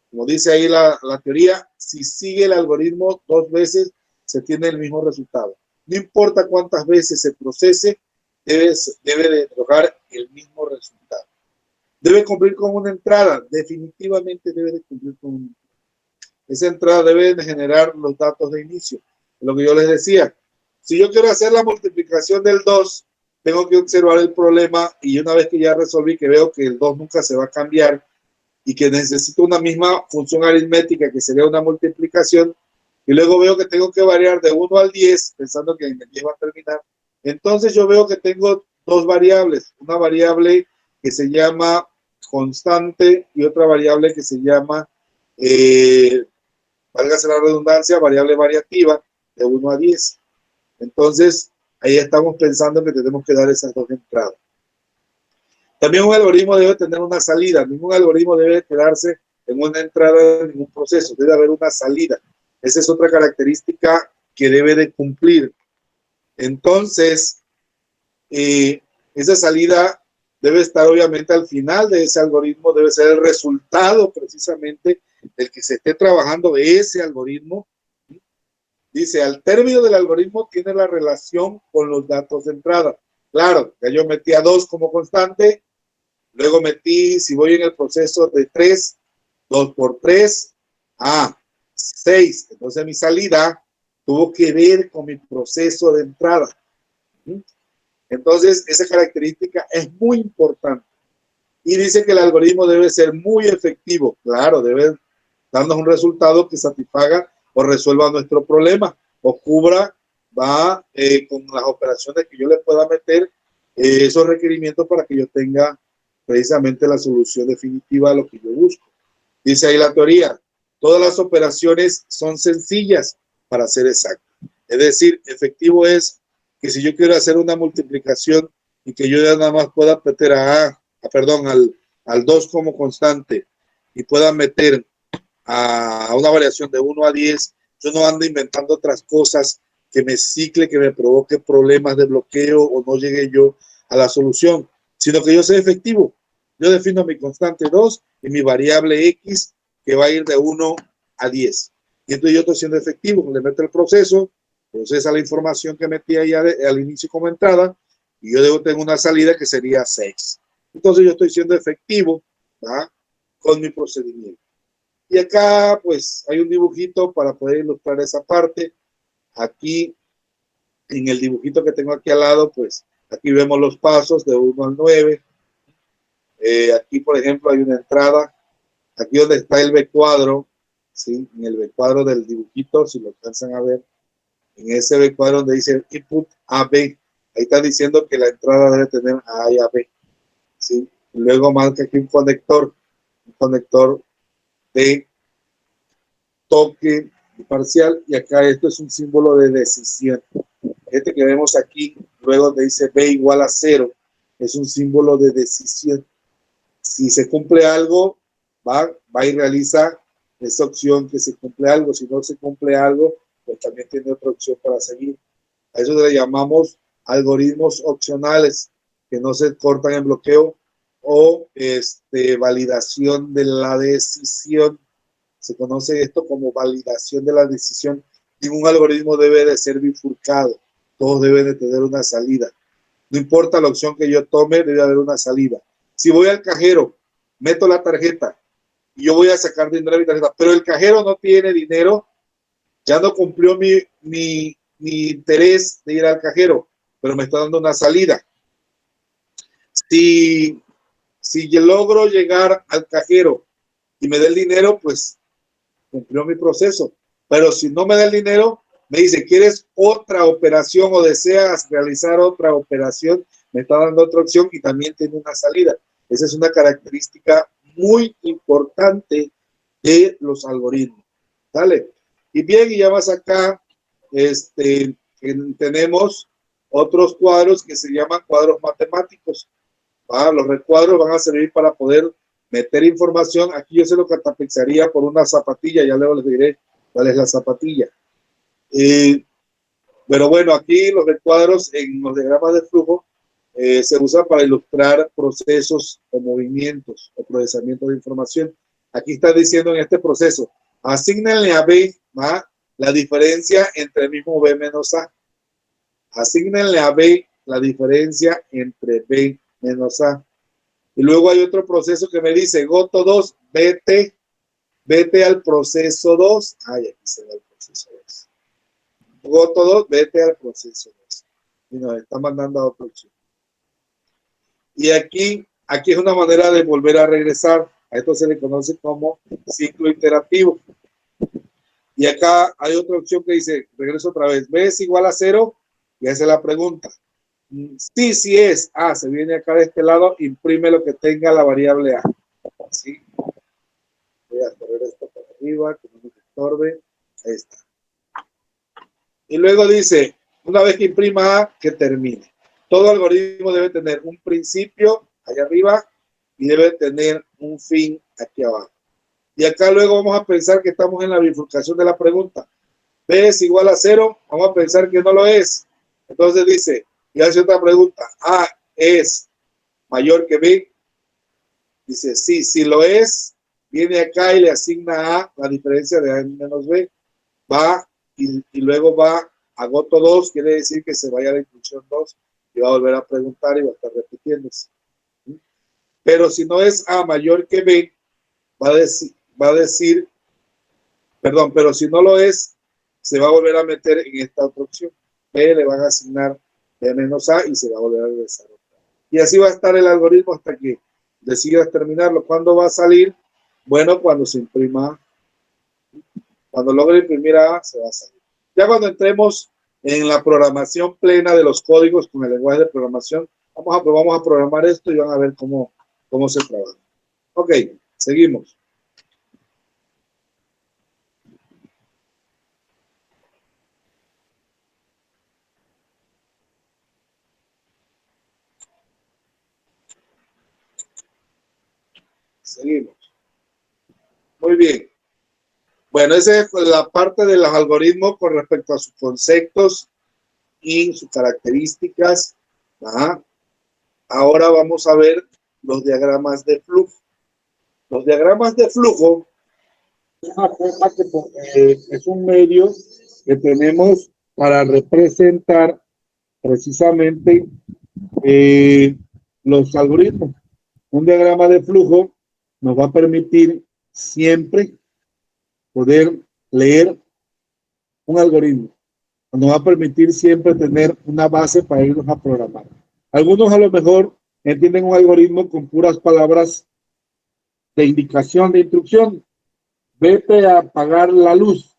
Como dice ahí la teoría, si sigue el algoritmo 2 veces, se tiene el mismo resultado. No importa cuántas veces se procese, debe de lograr el mismo resultado. Debe cumplir con una entrada, definitivamente debe de cumplir con una entrada. Esa entrada debe de generar los datos de inicio. Lo que yo les decía, si yo quiero hacer la multiplicación del 2, tengo que observar el problema, y una vez que ya resolví, que veo que el 2 nunca se va a cambiar y que necesito una misma función aritmética que sería una multiplicación, y luego veo que tengo que variar de 1 al 10, pensando que en el 10 va a terminar, entonces yo veo que tengo 2 variables, una variable que se llama constante y otra variable que se llama, válgase la redundancia, variable variativa de 1 a 10. Entonces, ahí estamos pensando que tenemos que dar esas 2 entradas. También un algoritmo debe tener una salida. Ningún algoritmo debe quedarse en una entrada de ningún proceso. Debe haber una salida. Esa es otra característica que debe de cumplir. Entonces, esa salida debe estar obviamente al final de ese algoritmo, debe ser el resultado precisamente del que se esté trabajando de ese algoritmo. Dice, al término del algoritmo tiene la relación con los datos de entrada. Claro, ya yo metí a 2 como constante, luego metí, si voy en el proceso de 3, 2 por 3, 6. Entonces mi salida tuvo que ver con mi proceso de entrada. Entonces, esa característica es muy importante. Y dice que el algoritmo debe ser muy efectivo. Claro, debe darnos un resultado que satisfaga o resuelva nuestro problema o cubra va con las operaciones que yo le pueda meter, esos requerimientos para que yo tenga precisamente la solución definitiva a lo que yo busco. Dice ahí la teoría, todas las operaciones son sencillas para ser exactas. Es decir, efectivo es que si yo quiero hacer una multiplicación y que yo ya nada más pueda meter al 2 como constante y pueda meter a una variación de 1 a 10, yo no ando inventando otras cosas que me cicle, que me provoque problemas de bloqueo o no llegue yo a la solución, sino que yo sea efectivo. Yo defino mi constante 2 y mi variable X que va a ir de 1 a 10. Y entonces yo estoy siendo efectivo, le meto el proceso, procesa la información que metí ahí al inicio como entrada y yo debo tener una salida que sería 6. Entonces yo estoy siendo efectivo, ¿verdad?, con mi procedimiento. Y acá pues hay un dibujito para poder ilustrar esa parte. Aquí en el dibujito que tengo aquí al lado, pues aquí vemos los pasos de 1 al 9. Aquí por ejemplo hay una entrada, aquí donde está el B cuadro, ¿sí? En el B cuadro del dibujito, si lo alcanzan a ver, en ese B cuadro donde dice input AB, ahí está diciendo que la entrada debe tener A y AB, ¿sí? Y luego marca aquí un conector de toque parcial, y acá esto es un símbolo de decisión. Este que vemos aquí, luego donde dice B igual a 0, es un símbolo de decisión. Si se cumple algo, va y realiza esa opción que se cumple algo. Si no se cumple algo, pues también tiene otra opción para seguir. A eso le llamamos algoritmos opcionales, que no se cortan en bloqueo, o validación de la decisión. Se conoce esto como validación de la decisión. Ningún algoritmo debe de ser bifurcado. Todos deben de tener una salida. No importa la opción que yo tome, debe haber una salida. Si voy al cajero, meto la tarjeta y yo voy a sacar dinero de mi tarjeta, pero el cajero no tiene dinero, ya no cumplió mi interés de ir al cajero, pero me está dando una salida. Si yo logro llegar al cajero y me dé el dinero, pues cumplió mi proceso. Pero si no me da el dinero, me dice, ¿quieres otra operación o deseas realizar otra operación? Me está dando otra opción y también tiene una salida. Esa es una característica muy importante de los algoritmos. ¿Vale? Y bien, y ya más acá, tenemos otros cuadros que se llaman cuadros matemáticos. Los recuadros van a servir para poder meter información. Aquí yo se lo catapixaría por una zapatilla, ya luego les diré cuál es la zapatilla. Pero bueno, aquí los recuadros en los diagramas de flujo se usan para ilustrar procesos o movimientos o procesamiento de información. Aquí está diciendo en este proceso, asígnenle a B la diferencia entre el mismo B menos A. Asígnenle a B la diferencia entre B menos A. Y luego hay otro proceso que me dice, Goto 2, vete al proceso 2. Ay, aquí se ve el proceso 2. Goto 2, vete al proceso 2. Y nos está mandando a otra opción. Y aquí es una manera de volver a regresar. A esto se le conoce como ciclo iterativo. Y acá hay otra opción que dice, regreso otra vez, B es igual a 0, y hace la pregunta. Sí es A, se viene acá de este lado, imprime lo que tenga la variable A. ¿Sí? Voy a correr esto para arriba, que no me estorbe. Ahí está. Y luego dice, una vez que imprima A, que termine. Todo algoritmo debe tener un principio allá arriba y debe tener un fin aquí abajo. Y acá luego vamos a pensar que estamos en la bifurcación de la pregunta. B es igual a 0, vamos a pensar que no lo es. Entonces dice, y hace otra pregunta, A es mayor que B. Dice, sí, si lo es, viene acá y le asigna A la diferencia de A menos B. Va y luego va a Goto 2, quiere decir que se vaya a la inclusión 2 y va a volver a preguntar y va a estar repitiéndose. Pero si no es A mayor que B, va a decir, perdón, pero si no lo es, se va a volver a meter en esta otra opción. B le van a asignar B menos A y se va a volver a regresar. Y así va a estar el algoritmo hasta que decidas terminarlo. ¿Cuándo va a salir? Bueno, cuando se imprima A. Cuando logre imprimir A, se va a salir. Ya cuando entremos en la programación plena de los códigos con el lenguaje de programación. Vamos a programar esto y van a ver cómo se trabaja. Ok, seguimos. Seguimos. Muy bien. Bueno, esa es la parte de los algoritmos con respecto a sus conceptos y sus características. Ajá. Ahora vamos a ver los diagramas de flujo. Los diagramas de flujo es una forma que es un medio que tenemos para representar precisamente los algoritmos. Un diagrama de flujo nos va a permitir siempre poder leer un algoritmo. Nos va a permitir siempre tener una base para irnos a programar. Algunos a lo mejor entienden un algoritmo con puras palabras de indicación, de instrucción. Vete a apagar la luz.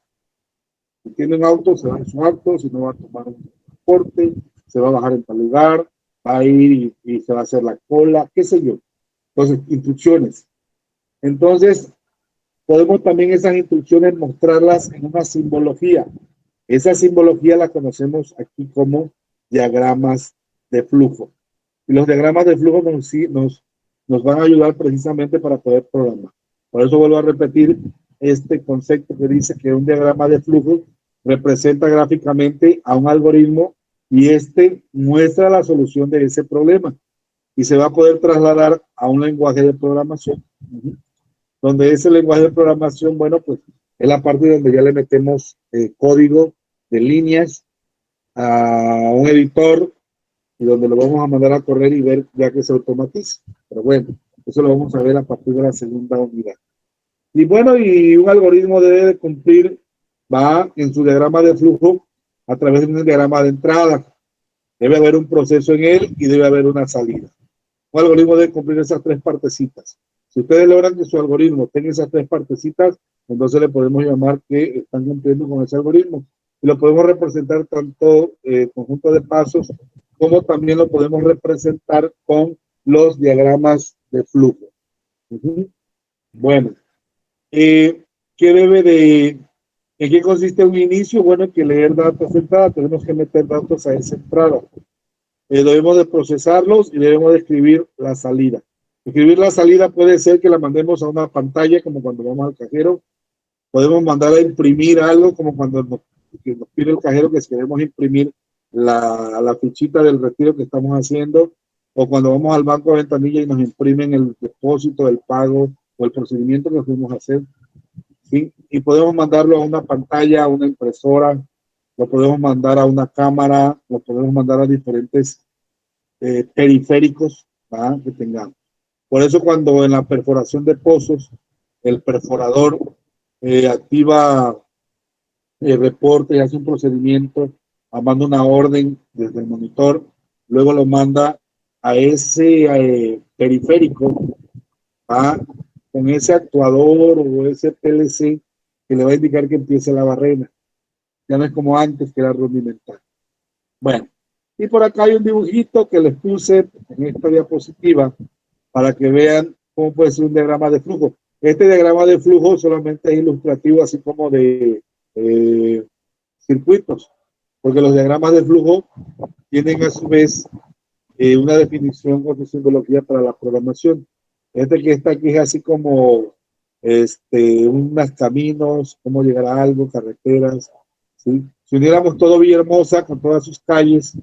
Si tiene un auto, se va en su auto. Si no, va a tomar un transporte, se va a bajar en tal lugar, va a ir y se va a hacer la cola, qué sé yo. Entonces, instrucciones. Entonces, podemos también esas instrucciones mostrarlas en una simbología. Esa simbología la conocemos aquí como diagramas de flujo. Y los diagramas de flujo nos van a ayudar precisamente para poder programar. Por eso vuelvo a repetir este concepto que dice que un diagrama de flujo representa gráficamente a un algoritmo y este muestra la solución de ese problema y se va a poder trasladar a un lenguaje de programación. Donde ese lenguaje de programación, bueno, pues es la parte donde ya le metemos código de líneas a un editor y donde lo vamos a mandar a correr y ver ya que se automatiza. Pero bueno, eso lo vamos a ver a partir de la segunda unidad. Y bueno, y un algoritmo debe de cumplir, va en su diagrama de flujo a través de un diagrama de entrada. Debe haber un proceso en él y debe haber una salida. Un algoritmo debe cumplir esas tres partecitas. Si ustedes logran que su algoritmo tenga esas tres partecitas, entonces le podemos llamar que están cumpliendo con ese algoritmo. Y lo podemos representar tanto conjunto de pasos, como también lo podemos representar con los diagramas de flujo. Bueno, ¿en qué consiste un inicio? Bueno, que leer datos de entrada, tenemos que meter datos a esa entrada. Debemos de procesarlos y debemos de escribir la salida. Escribir la salida puede ser que la mandemos a una pantalla, como cuando vamos al cajero. Podemos mandar a imprimir algo, como cuando nos pide el cajero que si queremos imprimir la fichita del retiro que estamos haciendo, o cuando vamos al banco de ventanilla y nos imprimen el depósito, el pago o el procedimiento que fuimos a hacer. ¿Sí? Y podemos mandarlo a una pantalla, a una impresora, lo podemos mandar a una cámara, lo podemos mandar a diferentes periféricos que tengamos. Por eso cuando en la perforación de pozos, el perforador activa el reporte y hace un procedimiento, manda una orden desde el monitor, luego lo manda a ese periférico, con ese actuador o ese PLC que le va a indicar que empiece la barrena. Ya no es como antes, que era rudimentario. Bueno, y por acá hay un dibujito que les puse en esta diapositiva para que vean cómo puede ser un diagrama de flujo. Este diagrama de flujo solamente es ilustrativo, así como de circuitos, porque los diagramas de flujo tienen a su vez una definición o simbología para la programación. Este que está aquí es así como unos caminos, cómo llegar a algo, carreteras, ¿sí? Si uniéramos todo Villahermosa con todas sus calles,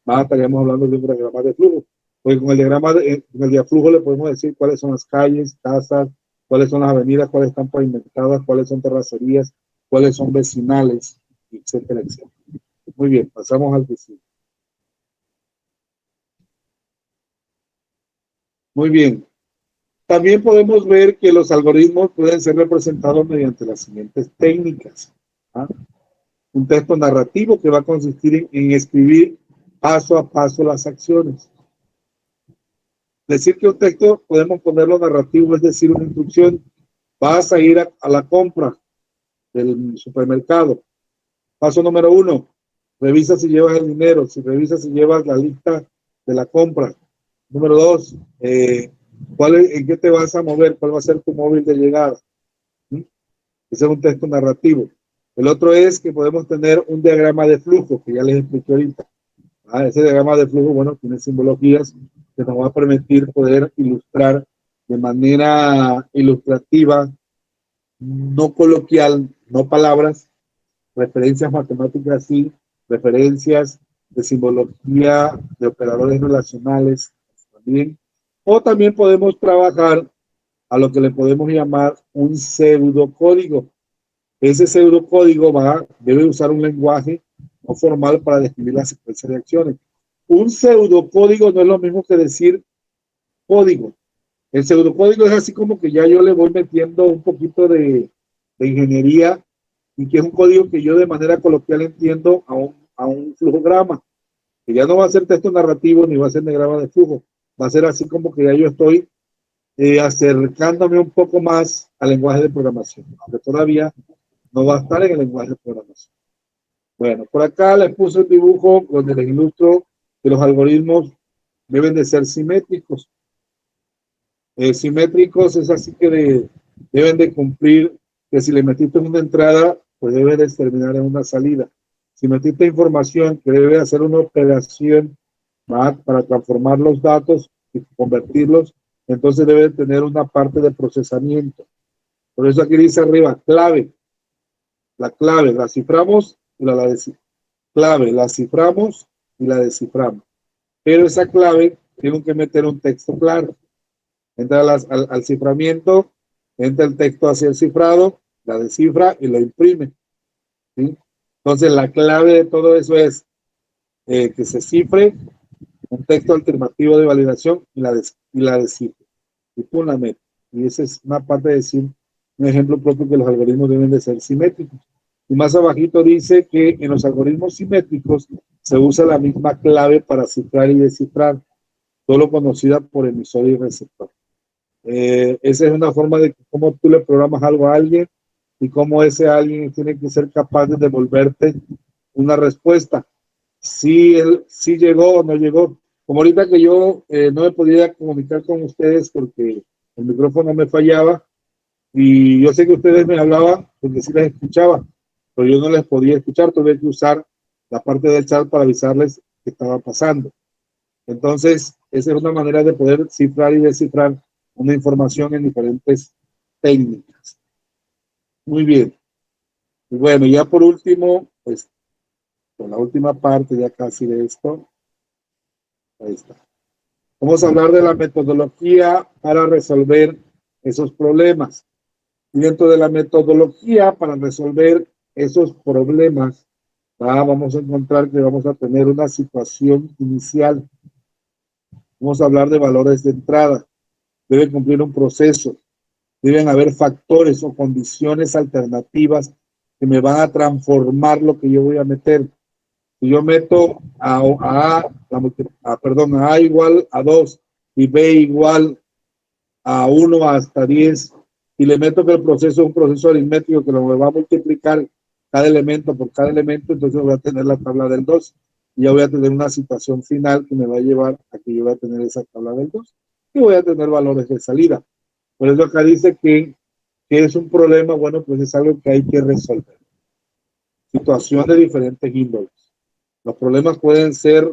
estaríamos hablando de un diagrama de flujo. Porque con el diagrama con el diaflujo le podemos decir cuáles son las calles, casas, cuáles son las avenidas, cuáles están pavimentadas, cuáles son terracerías, cuáles son vecinales, etcétera, etcétera. Muy bien, pasamos al que sigue. Muy bien. También podemos ver que los algoritmos pueden ser representados mediante las siguientes técnicas. Un texto narrativo que va a consistir en escribir paso a paso las acciones. Decir que un texto podemos ponerlo narrativo, es decir, una instrucción. Vas a ir a la compra del supermercado. Paso número 1. revisa si llevas el dinero, si revisas si llevas la lista de la compra. Número 2, ¿en qué te vas a mover? ¿Cuál va a ser tu móvil de llegada? ¿Mm? Ese es un texto narrativo. El otro es que podemos tener un diagrama de flujo, que ya les expliqué ahorita. Ese diagrama de flujo, bueno, tiene simbologías que nos va a permitir poder ilustrar de manera ilustrativa, no coloquial, no palabras, referencias matemáticas sí, referencias de simbología de operadores relacionales también, o también podemos trabajar a lo que le podemos llamar un pseudocódigo. Ese pseudocódigo debe usar un lenguaje no formal para describir la secuencia de acciones. Un pseudocódigo no es lo mismo que decir código. El pseudocódigo es así como que ya yo le voy metiendo un poquito de ingeniería y que es un código que yo de manera coloquial entiendo a un flujograma, que ya no va a ser texto narrativo ni va a ser diagrama de flujo, va a ser así como que ya yo estoy acercándome un poco más al lenguaje de programación, aunque todavía no va a estar en el lenguaje de programación. Bueno, por acá les puse un dibujo donde les ilustro que los algoritmos deben de ser simétricos. Simétricos es así que deben de cumplir que si le metiste una entrada, pues debe de terminar en una salida. Si metiste información que debe hacer una operación para transformar los datos y convertirlos, entonces debe tener una parte de procesamiento. Por eso aquí dice arriba, clave. La clave la ciframos y la desciframos. Clave la ciframos y la desciframos. Pero esa clave tiene que meter un texto claro. Entra al ciframiento, entra el texto hacia el cifrado, la descifra y lo imprime. ¿Sí? Entonces la clave de todo eso es que se cifre un texto alternativo de validación y la descifre. Y pum, la mete. Y esa es una parte de decir, un ejemplo propio que los algoritmos deben de ser simétricos. Y más abajito dice que en los algoritmos simétricos se usa la misma clave para cifrar y descifrar, solo conocida por emisor y receptor. Esa es una forma de cómo tú le programas algo a alguien y cómo ese alguien tiene que ser capaz de devolverte una respuesta. Si llegó o no llegó. Como ahorita que yo no me podía comunicar con ustedes porque el micrófono me fallaba y yo sé que ustedes me hablaban porque sí les escuchaba, pero yo no les podía escuchar, tuve que usar la parte del chat para avisarles qué estaba pasando. Entonces, esa es una manera de poder cifrar y descifrar una información en diferentes técnicas. Muy bien. Y bueno, ya por último, pues, con la última parte ya casi de esto, ahí está. Vamos a hablar de la metodología para resolver esos problemas. Y dentro de la metodología para resolver esos problemas, vamos a encontrar que vamos a tener una situación inicial. Vamos a hablar de valores de entrada. Debe cumplir un proceso. Deben haber factores o condiciones alternativas que me van a transformar lo que yo voy a meter. Si yo meto a igual a 2 y B igual a 1 hasta 10 y le meto que el proceso es un proceso aritmético que me va a multiplicar cada elemento por cada elemento, entonces voy a tener la tabla del 2 y ya voy a tener una situación final que me va a llevar a que yo voy a tener esa tabla del 2 y voy a tener valores de salida. Por eso acá dice que es un problema, bueno, pues es algo que hay que resolver. Situación de diferentes índoles. Los problemas pueden ser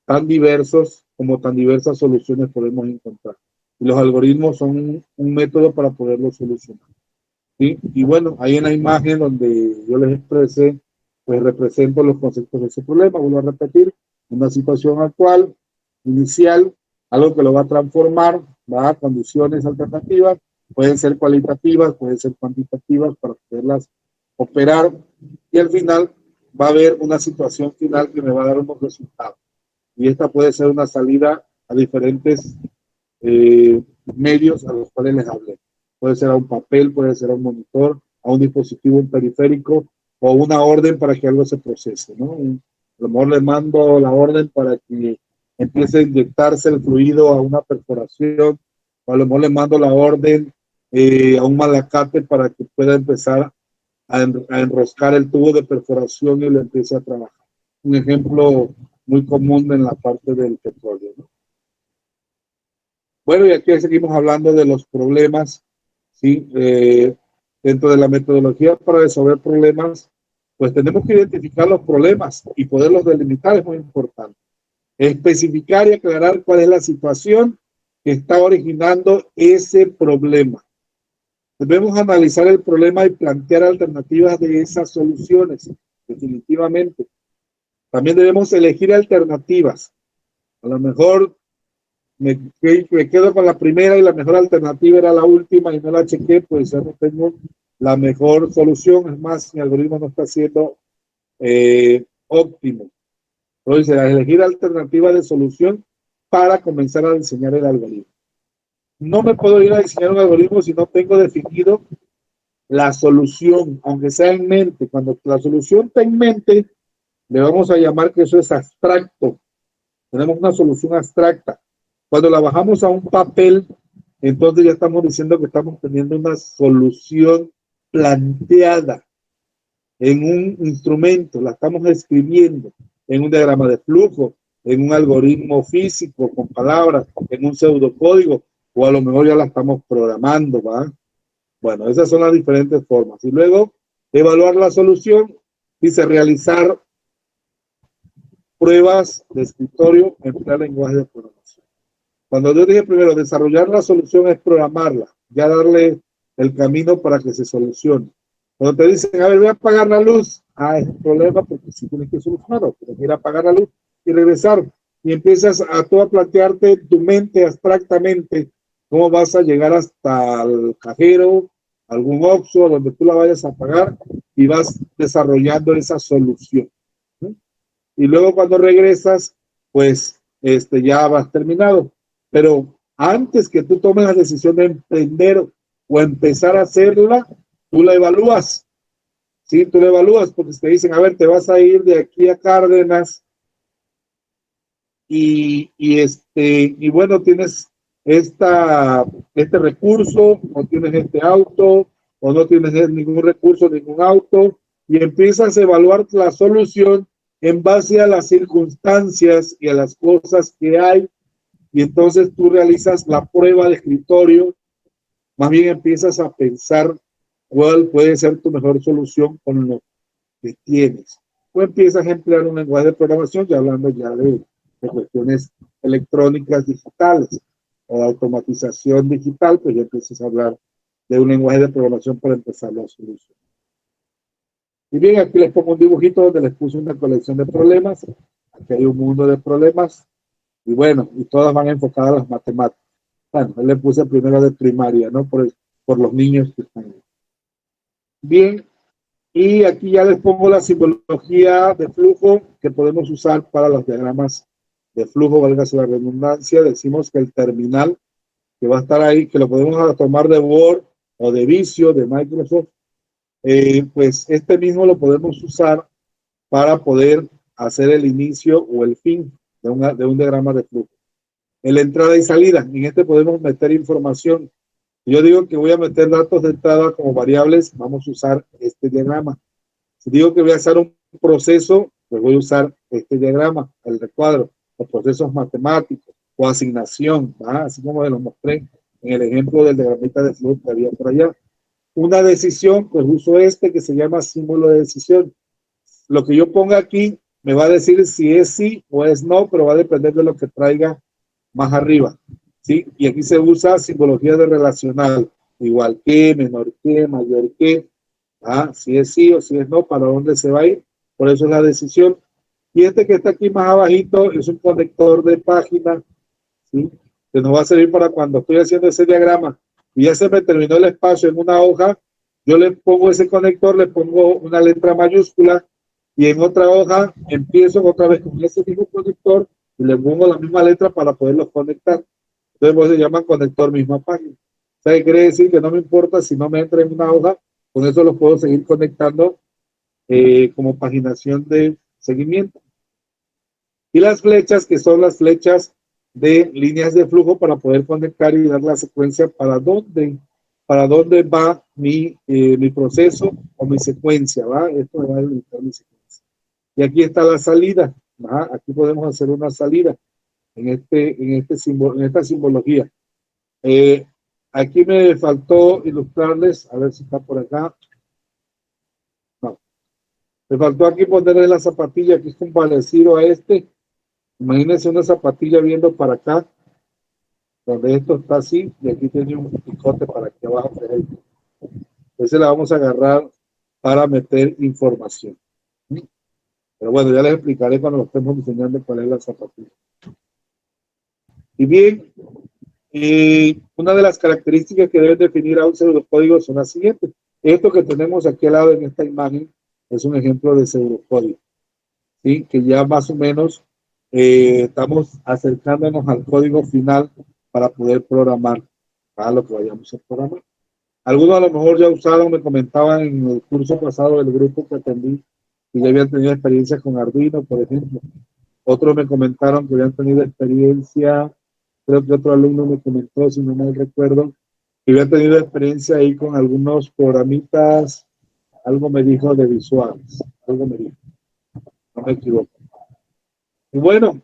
tan diversos como tan diversas soluciones podemos encontrar. Y los algoritmos son un método para poderlos solucionar. ¿Sí? Y bueno, ahí en la imagen donde yo les expresé, pues represento los conceptos de ese problema. Vuelvo a repetir, una situación actual, inicial, algo que lo va a transformar, va a condiciones alternativas, pueden ser cualitativas, pueden ser cuantitativas para poderlas operar y al final va a haber una situación final que me va a dar unos resultados. Y esta puede ser una salida a diferentes medios a los cuales les hablé. Puede ser a un papel, puede ser a un monitor, a un dispositivo, un periférico o una orden para que algo se procese, ¿no? A lo mejor le mando la orden para que empiece a inyectarse el fluido a una perforación, o a lo mejor le mando la orden a un malacate para que pueda empezar a enroscar el tubo de perforación y lo empiece a trabajar. un ejemplo muy común en la parte del petróleo, ¿no? Bueno, y aquí seguimos hablando de los problemas, ¿sí? Dentro de la metodología para resolver problemas, pues tenemos que identificar los problemas y poderlos delimitar es muy importante. Especificar y aclarar cuál es la situación que está originando ese problema. Debemos analizar el problema y plantear alternativas de esas soluciones, definitivamente. También debemos elegir alternativas. A lo mejor me quedo con la primera y la mejor alternativa era la última y no la chequé, pues ya no tengo la mejor solución. Es más, mi algoritmo no está siendo óptimo. Entonces, elegir alternativas de solución para comenzar a diseñar el algoritmo. No me puedo ir a diseñar un algoritmo si no tengo definido la solución, aunque sea en mente. Cuando la solución está en mente, le vamos a llamar que eso es abstracto. Tenemos una solución abstracta. Cuando la bajamos a un papel, entonces ya estamos diciendo que estamos teniendo una solución planteada en un instrumento, la estamos escribiendo en un diagrama de flujo, en un algoritmo físico con palabras, en un pseudocódigo, o a lo mejor ya la estamos programando, ¿va? Bueno, esas son las diferentes formas. Y luego, evaluar la solución, dice realizar pruebas de escritorio, emplear lenguaje de programación. Cuando yo dije primero, desarrollar la solución es programarla, ya darle el camino para que se solucione. Cuando te dicen, a ver, voy a apagar la luz, es un problema porque si tienes que solucionarlo, tienes que ir a apagar la luz y regresar. Y empiezas a tú a plantearte tu mente abstractamente cómo vas a llegar hasta el cajero, algún Oxxo, donde tú la vayas a pagar y vas desarrollando esa solución. Y luego cuando regresas, pues ya vas terminado. Pero antes que tú tomes la decisión de emprender o empezar a hacerla, tú la evalúas. Sí, tú la evalúas porque te dicen, a ver, te vas a ir de aquí a Cárdenas y bueno, tienes este recurso, o tienes este auto, o no tienes ningún recurso, ningún auto, y empiezas a evaluar la solución en base a las circunstancias y a las cosas que hay, y entonces tú realizas la prueba de escritorio, más bien empiezas a pensar cuál puede ser tu mejor solución con lo que tienes. O empiezas a emplear un lenguaje de programación, ya hablando ya de cuestiones electrónicas digitales o de automatización digital, pues ya empiezas a hablar de un lenguaje de programación para empezar la solución. Y bien, aquí les pongo un dibujito donde les puse una colección de problemas. Aquí hay un mundo de problemas. Y bueno, y todas van enfocadas a las matemáticas. Bueno, le puse primero de primaria, ¿no? Por los niños que están ahí. Bien, y aquí ya les pongo la simbología de flujo que podemos usar para los diagramas de flujo, valga la redundancia. Decimos que el terminal que va a estar ahí, que lo podemos tomar de Word o de Visio, de Microsoft, pues este mismo lo podemos usar para poder hacer el inicio o el fin de un diagrama de flujo. En la entrada y salida, en este podemos meter información. Yo digo que voy a meter datos de entrada como variables, vamos a usar este diagrama. Si digo que voy a hacer un proceso, pues voy a usar este diagrama, el recuadro, los procesos matemáticos o asignación, así como lo mostré en el ejemplo del diagramita de flujo que había por allá. Una decisión, pues uso este que se llama símbolo de decisión. Lo que yo ponga aquí me va a decir si es sí o es no, pero va a depender de lo que traiga más arriba, ¿sí? Y aquí se usa simbología de relacional, igual que, menor que, mayor que, si es sí o si es no, para dónde se va a ir, por eso es la decisión. Y este que está aquí más abajito es un conector de página, ¿sí? Que nos va a servir para cuando estoy haciendo ese diagrama y ya se me terminó el espacio en una hoja, yo le pongo ese conector, le pongo una letra mayúscula y en otra hoja empiezo otra vez con ese mismo conector y le pongo la misma letra para poderlos conectar. Entonces se llaman conector misma página. O sea, quiere decir que no me importa si no me entra en una hoja, con eso los puedo seguir conectando como paginación de seguimiento. Y las flechas, que son las flechas de líneas de flujo para poder conectar y dar la secuencia para dónde va mi proceso o mi secuencia, ¿va? Esto me va a delimitar mi secuencia. Y aquí está la salida. Ajá, aquí podemos hacer una salida en esta simbología. Aquí me faltó ilustrarles, a ver si está por acá. No. Me faltó aquí ponerle la zapatilla, que es un parecido a este. Imagínense una zapatilla viendo para acá, donde esto está así, y aquí tiene un picote para aquí abajo. Ese la vamos a agarrar para meter información. Pero bueno, ya les explicaré cuando lo estemos diseñando cuál es la zapatilla. Y bien, una de las características que deben definir a un pseudocódigo son las siguientes. Esto que tenemos aquí al lado en esta imagen es un ejemplo de pseudocódigo, ¿sí? Que ya más o menos estamos acercándonos al código final para poder programar a lo que vayamos a programar. Algunos a lo mejor ya usaron, me comentaban en el curso pasado del grupo que atendí, que ya habían tenido experiencia con Arduino, por ejemplo. Otros me comentaron que habían tenido experiencia, creo que otro alumno me comentó, si no mal recuerdo, que había tenido experiencia ahí con algunos programitas, algo me dijo de visuales, algo me dijo, no me equivoco. Y bueno,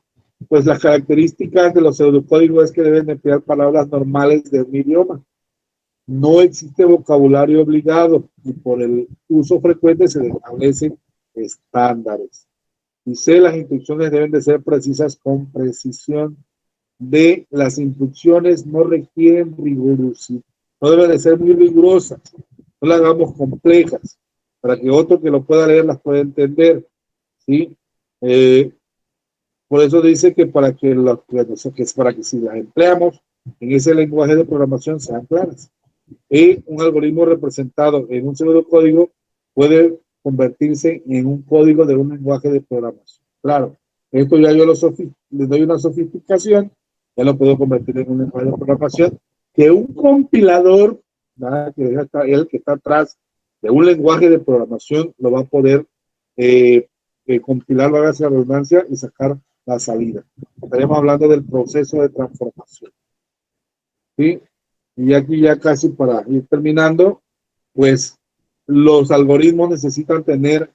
pues las características de los pseudocódigos es que deben emplear palabras normales de un idioma. No existe vocabulario obligado y por el uso frecuente se establecen estándares. Y C, las instrucciones deben de ser precisas con precisión. D, las instrucciones no requieren rigurosidad, no deben de ser muy rigurosas, no las hagamos complejas, para que otro que lo pueda leer las pueda entender, ¿sí? Por eso dice que para que si las empleamos en ese lenguaje de programación sean claras. Y un algoritmo representado en un pseudocódigo puede convertirse en un código de un lenguaje de programación. Claro, esto ya yo le doy una sofisticación, ya lo puedo convertir en un lenguaje de programación que un compilador, ¿verdad? Que es el que está atrás de un lenguaje de programación, lo va a poder compilar, lo haga esa redundancia y sacar la salida. Estaremos hablando del proceso de transformación. ¿Sí? Y aquí ya casi para ir terminando, pues los algoritmos necesitan tener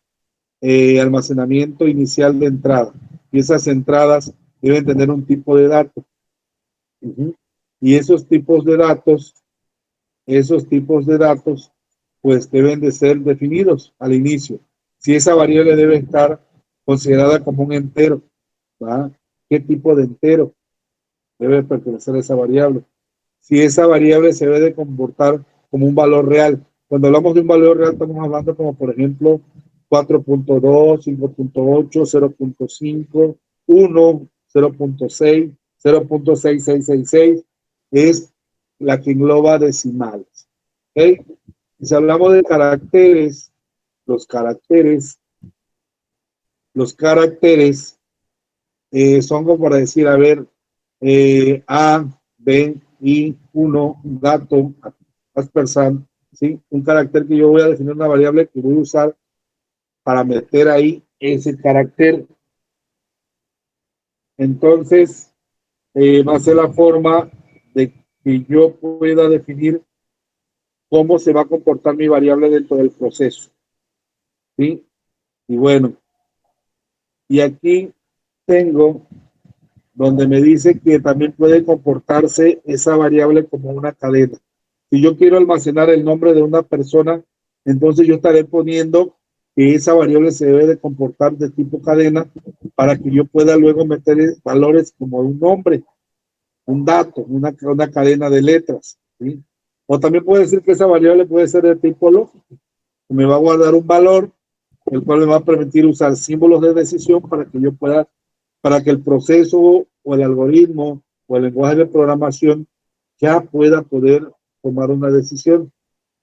almacenamiento inicial de entrada. Y esas entradas deben tener un tipo de datos. Y esos tipos de datos, pues deben de ser definidos al inicio. Si esa variable debe estar considerada como un entero, ¿verdad? ¿Qué tipo de entero debe pertenecer a esa variable? Si esa variable se debe de comportar como un valor real. Cuando hablamos de un valor real, estamos hablando como, por ejemplo, 4.2, 5.8, 0.5, 1, 0.6, 0.6666, es la que engloba decimales. ¿Okay? Si hablamos de caracteres, los caracteres son como para decir, a ver, A, B, I, 1, un dato, aspersant, ¿sí? Un carácter que yo voy a definir una variable que voy a usar para meter ahí ese carácter. Entonces, va a ser la forma de que yo pueda definir cómo se va a comportar mi variable dentro del proceso. ¿Sí? Y bueno, y aquí tengo donde me dice que también puede comportarse esa variable como una cadena. Si yo quiero almacenar el nombre de una persona, entonces yo estaré poniendo que esa variable se debe de comportar de tipo cadena para que yo pueda luego meter valores como un nombre, un dato, una cadena de letras, ¿sí? O también puede decir que esa variable puede ser de tipo lógico, que me va a guardar un valor, el cual me va a permitir usar símbolos de decisión para que yo pueda, para que el proceso o el algoritmo o el lenguaje de programación ya pueda poder tomar una decisión.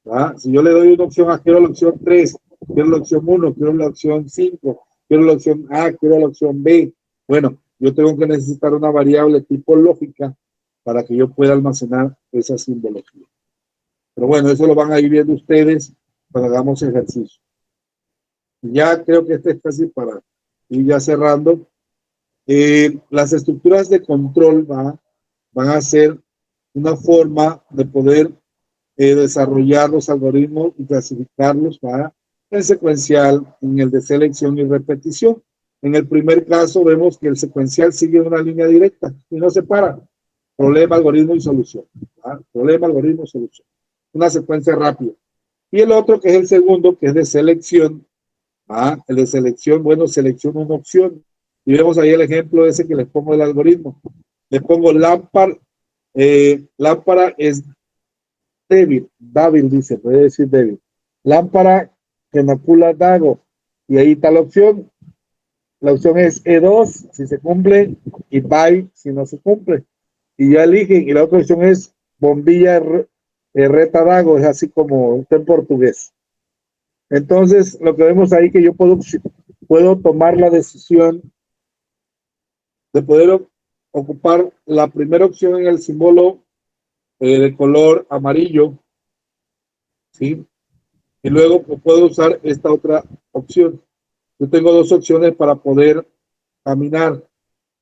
¿Verdad? Si yo le doy una opción A, quiero la opción 3, quiero la opción 1, quiero la opción 5, quiero la opción A, quiero la opción B. Bueno, yo tengo que necesitar una variable tipo lógica para que yo pueda almacenar esa simbología. Pero bueno, eso lo van a ir viendo ustedes cuando hagamos ejercicio. Ya creo que este es casi para ir ya cerrando. Las estructuras de control van a ser una forma de poder desarrollar los algoritmos y clasificarlos el secuencial, en el de selección y repetición. En el primer caso vemos que el secuencial sigue una línea directa y no se para. Problema, algoritmo y solución. ¿Ah? Problema, algoritmo y solución. Una secuencia rápida. Y el otro, que es el segundo, que es de selección. ¿Ah? El de selección, bueno, selecciono una opción. Y vemos ahí el ejemplo ese que les pongo del algoritmo. Le pongo lámpara. Lámpara es débil. Débil, dice, puede decir débil. Lámpara que macula dago. Y ahí está la opción. La opción es E2 si se cumple y BY si no se cumple. Y ya eligen. Y la otra opción es bombilla reta dago, es así como está en portugués. Entonces, lo que vemos ahí que yo puedo tomar la decisión de poder ocupar la primera opción en el símbolo de color amarillo, ¿sí? Y luego puedo usar esta otra opción. Yo tengo dos opciones para poder caminar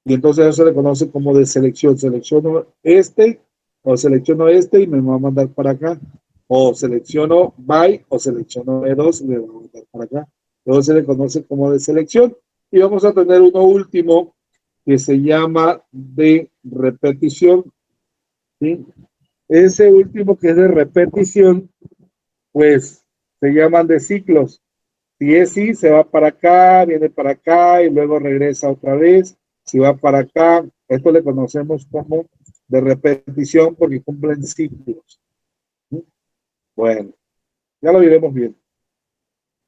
y entonces eso se le conoce como de selección. Selecciono este o selecciono este y me va a mandar para acá. O selecciono BY o selecciono E2 y me va a mandar para acá. Entonces se le conoce como de selección. Y vamos a tener uno último que se llama de repetición, ¿sí? Ese último que es de repetición, pues se llaman de ciclos. Si es sí, se va para acá, viene para acá y luego regresa otra vez. Si va para acá, esto le conocemos como de repetición porque cumplen ciclos. Bueno, ya lo iremos viendo.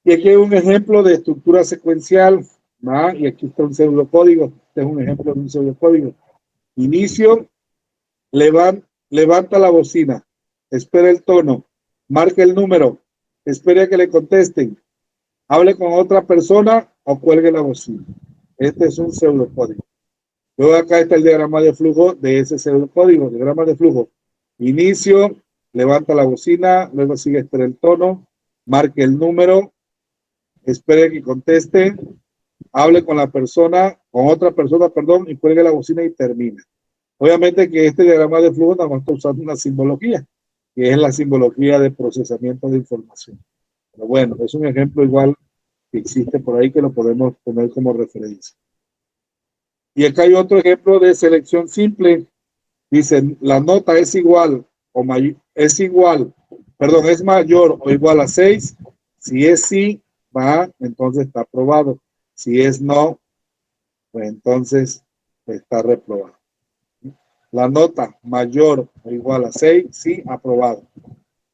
Y aquí hay un ejemplo de estructura secuencial. ¿Ah? Y aquí está un pseudocódigo. Este es un ejemplo de un pseudocódigo. Inicio, levanta la bocina, espera el tono, marca el número, espera a que le contesten, hable con otra persona o cuelgue la bocina. Este es un pseudocódigo. Luego acá está el diagrama de flujo de ese pseudocódigo, diagrama de flujo. Inicio, levanta la bocina, luego sigue espera el tono, marque el número, espere que conteste, hable con la persona, con otra persona, perdón, y cuelgue la bocina y termina. Obviamente que este diagrama de flujo nada más está usando una simbología, que es la simbología de procesamiento de información. Pero bueno, es un ejemplo igual que existe por ahí que lo podemos poner como referencia. Y acá hay otro ejemplo de selección simple. Dice, la nota es igual o es mayor o igual a 6. Si es sí, va, entonces está aprobado. Si es no, pues entonces está reprobado. La nota mayor o igual a 6, sí, aprobado.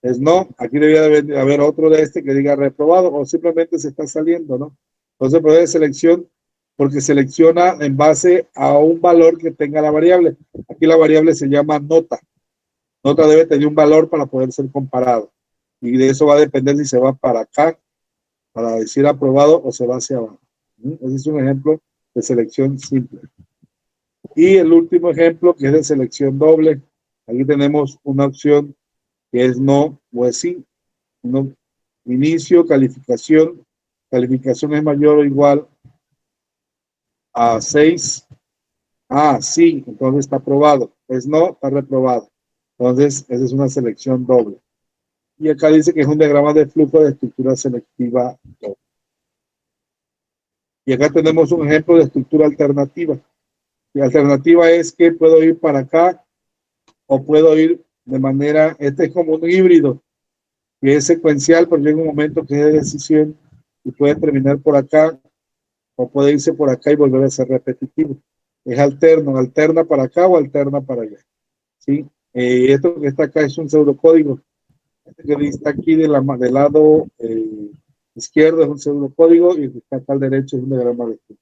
Es no, aquí debería haber otro de este que diga reprobado o simplemente se está saliendo, ¿no? Entonces, proceso de selección, porque selecciona en base a un valor que tenga la variable. Aquí la variable se llama nota. Nota debe tener un valor para poder ser comparado. Y de eso va a depender si se va para acá, para decir aprobado, o se va hacia abajo. Ese es un ejemplo de selección simple. Y el último ejemplo, que es de selección doble. Aquí tenemos una opción que es no o es sí. No. Inicio, calificación. Calificación es mayor o igual a 6. Ah, sí, entonces está aprobado. Es no, está reprobado. Entonces, esa es una selección doble. Y acá dice que es un diagrama de flujo de estructura selectiva doble. Y acá tenemos un ejemplo de estructura alternativa. La alternativa es que puedo ir para acá o puedo ir de manera, este es como un híbrido, que es secuencial, pero llega un momento que es de decisión y puede terminar por acá o puede irse por acá y volver a ser repetitivo. Es alterno, alterna para acá o alterna para allá. ¿Sí? Esto que está acá es un pseudocódigo. Este que está aquí del lado izquierdo es un pseudocódigo y el que está acá al derecho es un diagrama de flujo.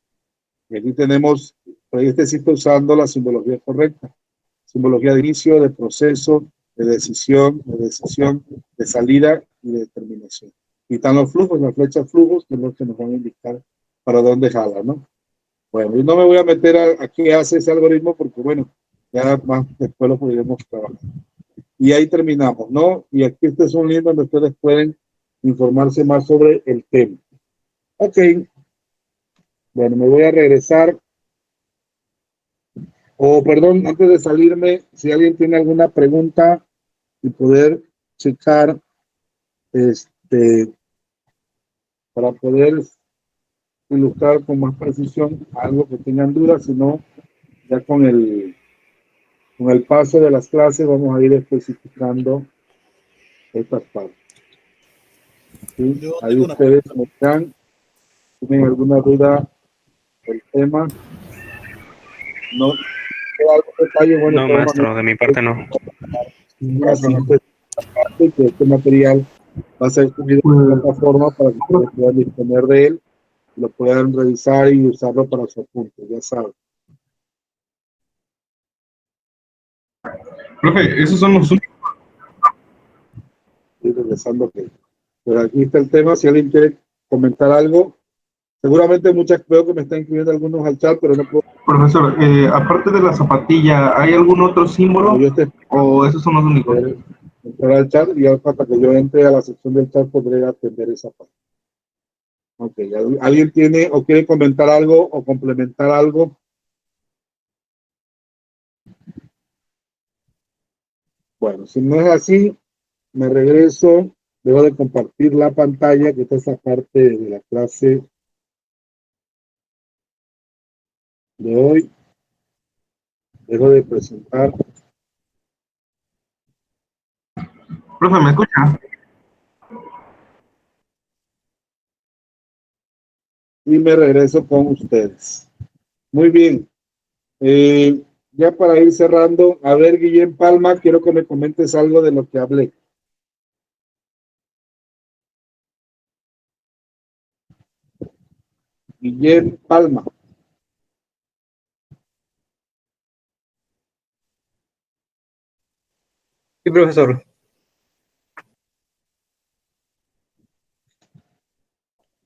Y aquí tenemos, este sí está usando la simbología correcta. Simbología de inicio, de proceso, de decisión, de salida y de determinación. Y están los flujos, las flechas flujos, que es lo que nos van a indicar para dónde jala, ¿no? Bueno, yo no me voy a meter a qué hace ese algoritmo porque, bueno, ya más después lo podremos trabajar. Y ahí terminamos, ¿no? Y aquí este es un link donde ustedes pueden informarse más sobre el tema. Ok. Bueno, me voy a regresar. Perdón, antes de salirme, si alguien tiene alguna pregunta y poder checar para poder ilustrar con más precisión algo que tengan dudas, sino ya con el paso de las clases vamos a ir especificando estas partes. ¿Sí? Ahí ustedes me dan, tienen alguna duda del tema, no algo detalle, bueno, No, maestro, de mi parte no. Que este material va a ser subido en la plataforma para que ustedes puedan disponer de él, lo puedan revisar y usarlo para su apunte, ya saben. Profe, esos son los únicos. Y regresando que pero aquí está el tema, si alguien quiere comentar algo, seguramente muchas veo que me están incluyendo algunos al chat, pero no puedo. Profesor, aparte de la zapatilla, ¿hay algún otro símbolo? ¿O esos son los únicos? Entrar al chat y hasta que yo entre a la sección del chat podré atender esa parte. Ok, ¿alguien tiene o quiere comentar algo o complementar algo? Bueno, si no es así, me regreso, debo de compartir la pantalla, que está esa parte de la clase de hoy. Dejo de presentar. Profe, ¿me escucha? Y me regreso con ustedes. Muy bien. Ya para ir cerrando, a ver, Guillén Palma, quiero que me comentes algo de lo que hablé. Guillén Palma. Sí, profesor.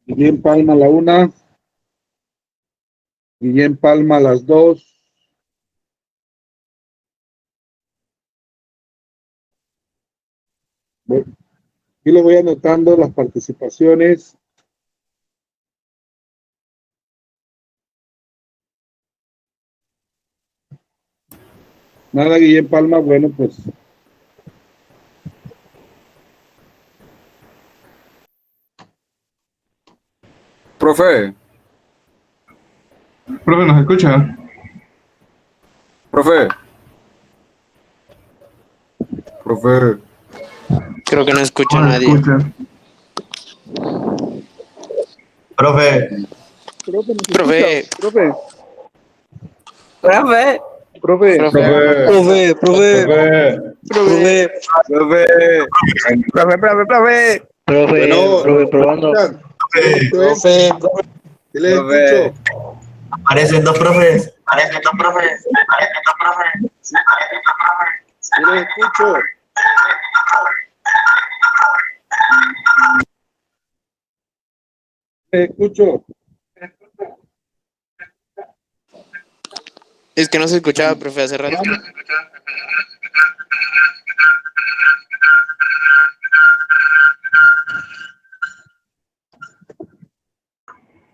Guillén Palma la una. Guillén Palma las dos. Bueno, aquí lo voy anotando las participaciones. Nada, Guillén Palma, bueno, pues. Profe, Profe, ¿nos escucha? profe. Profe. Creo que no escucho a No nadie. escucha. Profe, Profe, ¿nos Profe, escucha? Profe. Profe. Profe. profe, Profe, profe, profe, profe, profe, profe, profe, profe, Bueno, profe, probando. profe, ¿sí les profe. escucho? aparecen dos profes. ¿Sí les escucho? ¿Les escucho? Es que no se escuchaba, profe, hace rato.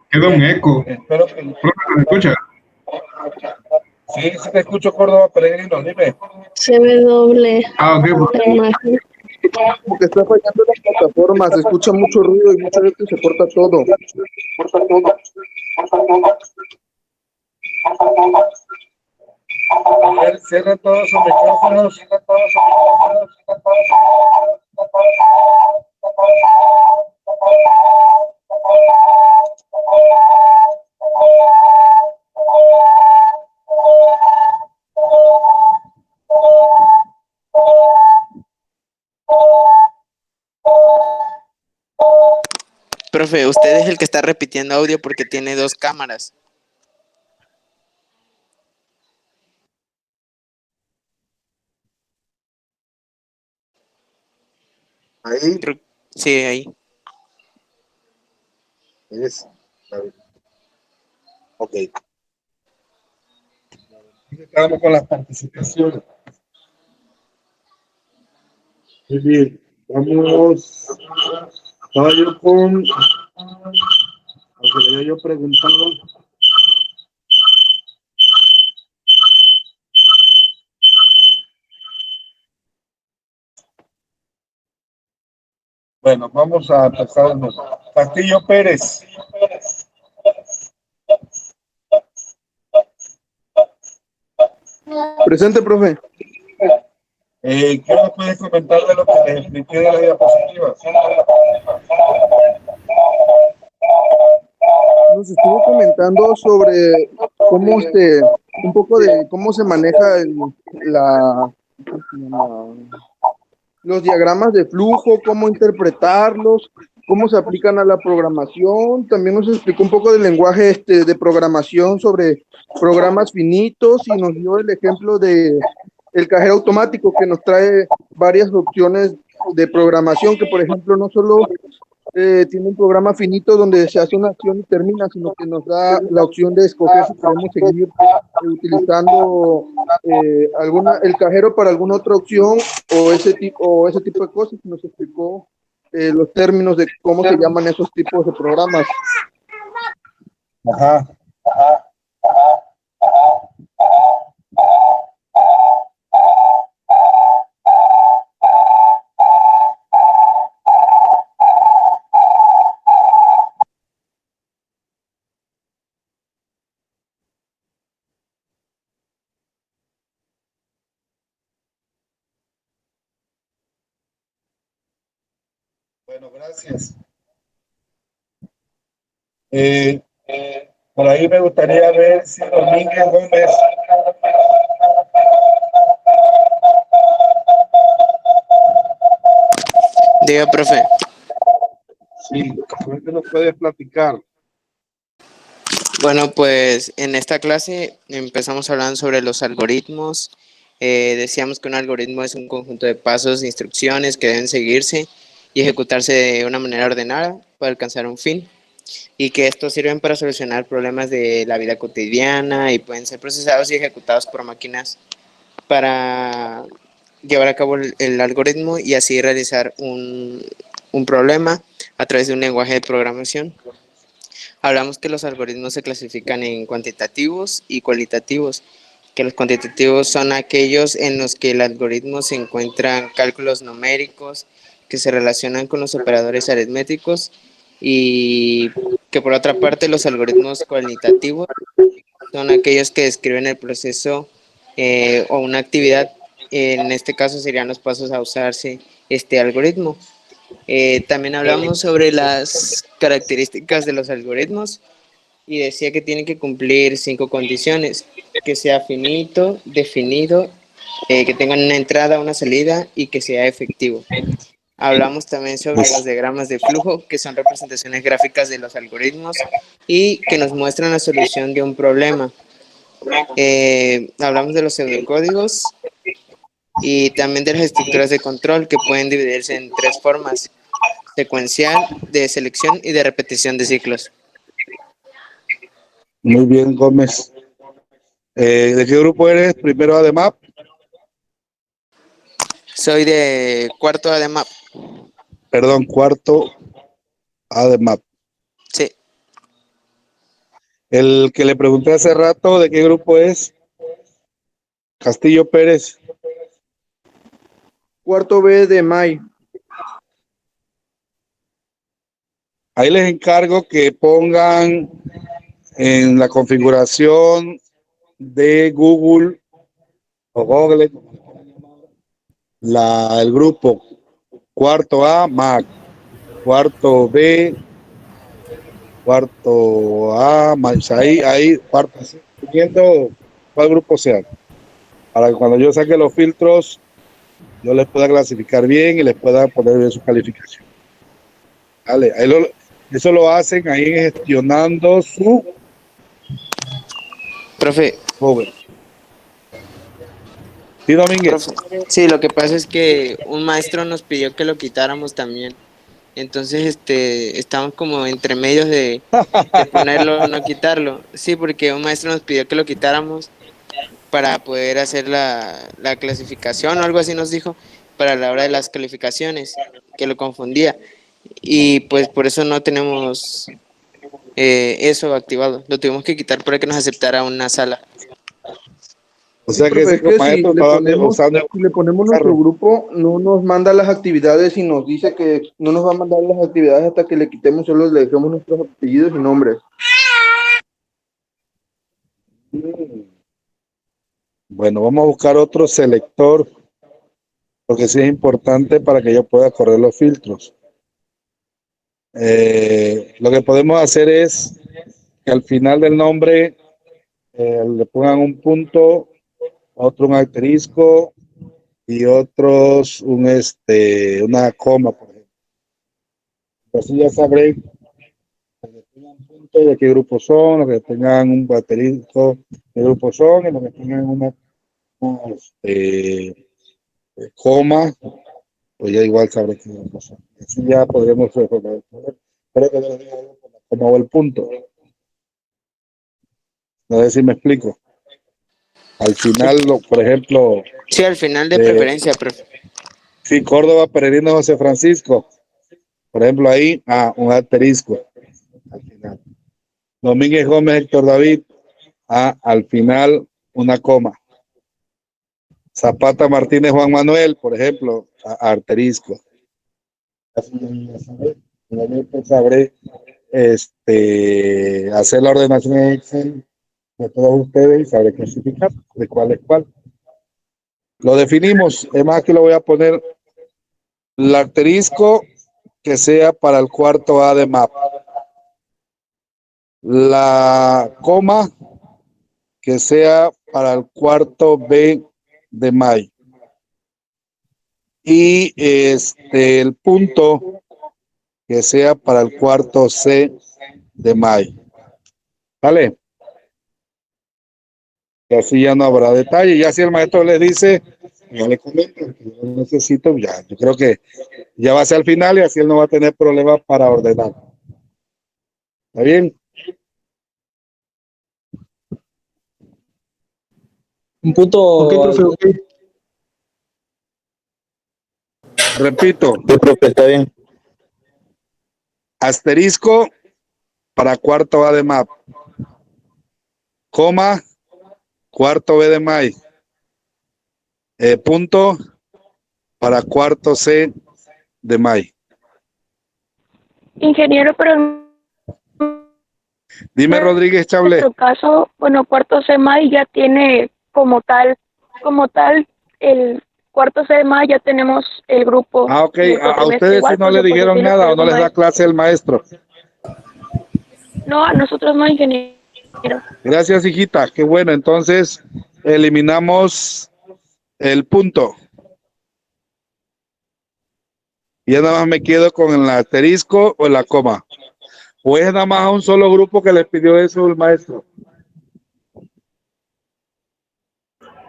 Queda un eco. Espero que... Profe, ¿nos escucha? Sí, sí te escucho, Córdoba Peregrino, dime. Se ve doble Ah, ok. la imagen. Porque está fallando la plataforma, se escucha mucho ruido y mucho eco y se corta todo. A ver, cierren todos sus micrófonos. Profe, usted es el que está repitiendo audio porque tiene dos cámaras. Ahí Sí, ahí. es. Ok. Estamos con las participaciones. Muy bien. Vamos. Estaba yo con. Porque le había yo preguntado. Bueno, vamos a empezar de nuevo. Castillo Pérez. Presente, profe. ¿Qué nos puedes comentar de lo que les expliqué de las diapositivas? Nos estuvo comentando sobre cómo un poco de cómo se maneja los diagramas de flujo, cómo interpretarlos, cómo se aplican a la programación. También nos explicó un poco del lenguaje de programación sobre programas finitos y nos dio el ejemplo de el cajero automático que nos trae varias opciones de programación que, por ejemplo, no solo tiene un programa finito donde se hace una acción y termina, sino que nos da la opción de escoger si queremos seguir utilizando el cajero para alguna otra opción o ese tipo de cosas. Nos explicó los términos de cómo se llaman esos tipos de programas. Ajá. Bueno, gracias. Por ahí me gustaría ver si Domínguez Gómez. Diga, profe. Sí, ¿qué nos puedes platicar? Bueno, pues en esta clase empezamos hablando sobre los algoritmos. Decíamos que un algoritmo es un conjunto de pasos e instrucciones que deben seguirse y ejecutarse de una manera ordenada para alcanzar un fin, y que estos sirven para solucionar problemas de la vida cotidiana y pueden ser procesados y ejecutados por máquinas para llevar a cabo el algoritmo y así realizar un problema a través de un lenguaje de programación. Hablamos que los algoritmos se clasifican en cuantitativos y cualitativos, que los cuantitativos son aquellos en los que el algoritmo se encuentran cálculos numéricos que se relacionan con los operadores aritméticos, y que por otra parte los algoritmos cualitativos son aquellos que describen el proceso o una actividad. En este caso serían los pasos a usarse este algoritmo. También hablamos sobre las características de los algoritmos y decía que tiene que cumplir 5 condiciones: que sea finito, definido, que tenga una entrada, una salida y que sea efectivo. Hablamos también sobre los diagramas de flujo, que son representaciones gráficas de los algoritmos y que nos muestran la solución de un problema. Hablamos de los pseudocódigos y también de las estructuras de control, que pueden dividirse en 3 formas: secuencial, de selección y de repetición de ciclos. Muy bien, Gómez. ¿De qué grupo eres? Primero ADMAP. Soy de cuarto ADMAP. Perdón, cuarto ADMAP. Sí. El que le pregunté hace rato, ¿de qué grupo es? Castillo Pérez. Cuarto B de May. Ahí les encargo que pongan en la configuración de Google o Google el grupo cuarto A, Mac, cuarto B, cuarto A, Mac, ahí, cuarto, dependiendo cuál grupo sea, para que cuando yo saque los filtros, yo les pueda clasificar bien y les pueda poner bien su calificación. Vale, eso lo hacen ahí gestionando su... Profe. Joven. Sí, Domínguez. Profe. Sí, lo que pasa es que un maestro nos pidió que lo quitáramos también. Entonces, estamos como entre medios de ponerlo o no quitarlo. Sí, porque un maestro nos pidió que lo quitáramos para poder hacer la clasificación o algo así nos dijo, para la hora de las calificaciones, que lo confundía. Y pues por eso no tenemos eso activado. Lo tuvimos que quitar para que nos aceptara una sala. O sea que profe, ese es que maestro si le estaba ponemos, usando si le ponemos nuestro grupo, no nos manda las actividades y nos dice que no nos va a mandar las actividades hasta que le quitemos, solo le dejemos nuestros apellidos y nombres. Bueno, vamos a buscar otro selector, porque sí es importante para que yo pueda correr los filtros. Lo que podemos hacer es que al final del nombre le pongan un punto, otro un asterisco y otros una coma, por ejemplo. Así ya sabré de qué grupo son, los que tengan un asterisco, qué grupo son, y los que tengan una coma, pues ya igual sabré qué grupo son. Así ya podremos resolver el problema. Espero que no les diga algo con la coma o el punto. No sé si me explico. Al final, por ejemplo, Sí, al final de preferencia, profe. sí, Córdoba, Peregrino, José Francisco. Por ejemplo, ahí, un asterisco. Al final. Domínguez Gómez, Héctor David, al final, una coma. Zapata Martínez Juan Manuel, por ejemplo, asterisco. Así ya sabré hacer la ordenación en Excel de todos ustedes y sabré clasificar de cuál es cuál. Lo definimos, es más, aquí lo voy a poner el asterisco que sea para el cuarto A de map. La coma que sea para el cuarto B de MAI. Y el punto que sea para el cuarto C de MAI. ¿Vale? Y así ya no habrá detalle. Ya si el maestro le dice, ya le comento, que yo necesito, ya, yo creo que ya va a ser al final y así él no va a tener problemas para ordenar. ¿Está bien? Un punto. Ok, profe, ok. Repito. Sí, profe, está bien. Asterisco para cuarto A de map. Coma, cuarto B de MAI. Punto para cuarto C de MAI. Ingeniero, pero Dime, Rodríguez en Chablé. nuestro caso, bueno, cuarto CMA ya tiene como tal, el cuarto CMA ya tenemos el grupo. Ok, del a cuatrimestre ustedes igual, si no por le eso dijeron sí le nada o no les da pregunto. clase el maestro. No, a nosotros no, ingeniero. Gracias, hijita. Qué bueno. Entonces, eliminamos el punto. Y ya nada más me quedo con el asterisco o la coma. O es nada más a un solo grupo que les pidió eso el maestro.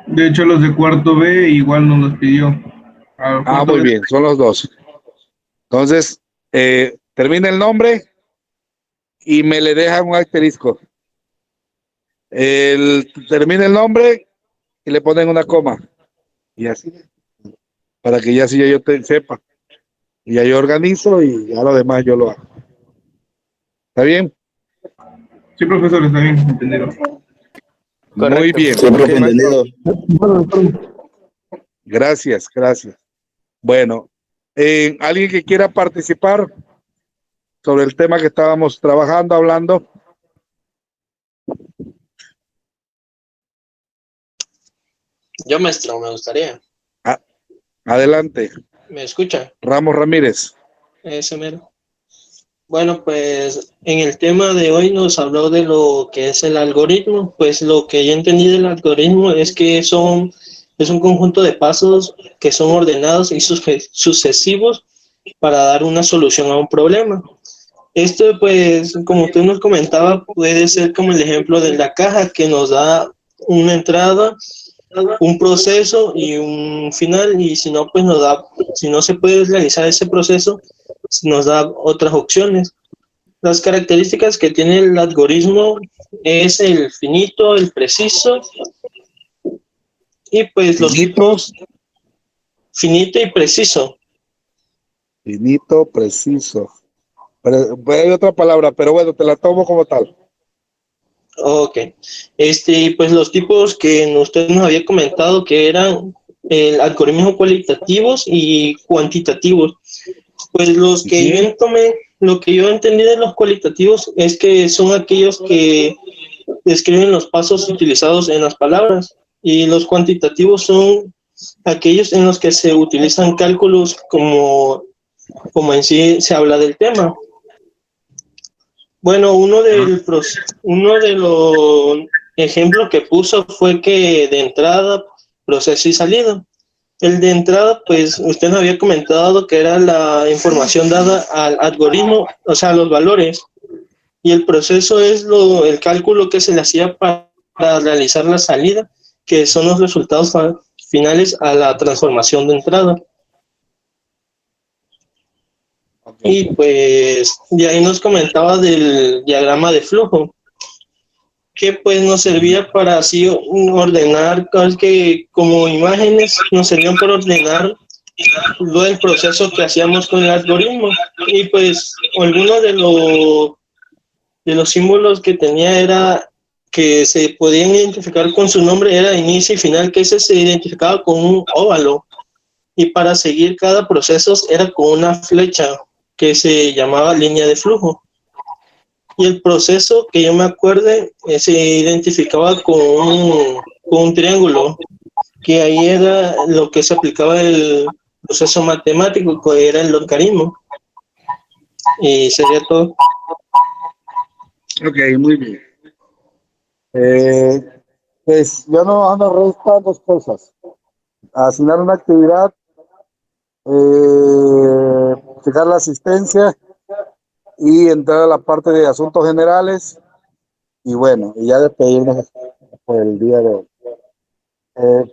De hecho, los de cuarto B igual nos los pidió. Muy bien, son los dos. Entonces, termina el nombre y me le dejan un asterisco. Termina el nombre y le ponen una coma. Y así, para que ya sí yo sepa. Y ya yo organizo y ya lo demás yo lo hago. ¿Está bien? Sí, profesor, está bien, entendido. Muy bien. Sí, profe, entendido. Gracias, gracias. Bueno, ¿alguien que quiera participar sobre el tema que estábamos trabajando, hablando? Yo, maestro, me gustaría. Adelante. ¿Me escucha? Ramos Ramírez. Ese mero. Bueno, pues en el tema de hoy nos habló de lo que es el algoritmo. Pues lo que yo entendí del algoritmo es que es un conjunto de pasos que son ordenados y sucesivos para dar una solución a un problema. Esto, pues, como usted nos comentaba, puede ser como el ejemplo de la caja que nos da una entrada, un proceso y un final, y si no, pues si no se puede realizar ese proceso, nos da otras opciones. Las características que tiene el algoritmo es el finito, el preciso, y pues finito y preciso. Finito, preciso. Pero hay otra palabra, pero bueno, te la tomo como tal. Ok. Pues los tipos que usted nos había comentado que eran el algoritmos cualitativos y cuantitativos. Pues los que yo tomé, lo que yo entendí de los cualitativos es que son aquellos que describen los pasos utilizados en las palabras y los cuantitativos son aquellos en los que se utilizan cálculos como en sí se habla del tema. Bueno, uno de los ejemplos que puso fue que de entrada, proceso y salida. El de entrada, pues usted nos había comentado que era la información dada al algoritmo, o sea, los valores. Y el proceso es el cálculo que se le hacía para realizar la salida, que son los resultados finales a la transformación de entrada. Y pues de ahí nos comentaba del diagrama de flujo, que pues nos servía para así ordenar, que como imágenes nos servían para ordenar todo el proceso que hacíamos con el algoritmo. Y pues algunos de los símbolos que tenía era que se podían identificar con su nombre, era inicio y final, que ese se identificaba con un óvalo. Y para seguir cada proceso era con una flecha que se llamaba línea de flujo. Y el proceso que yo me acuerde se identificaba con un triángulo, que ahí era lo que se aplicaba el proceso matemático, que era el logaritmo. Y sería todo. Ok, muy bien. Pues yo no resta dos cosas. Asignar una actividad, checar la asistencia y entrar a la parte de asuntos generales y bueno, y ya despedirnos por el día de hoy.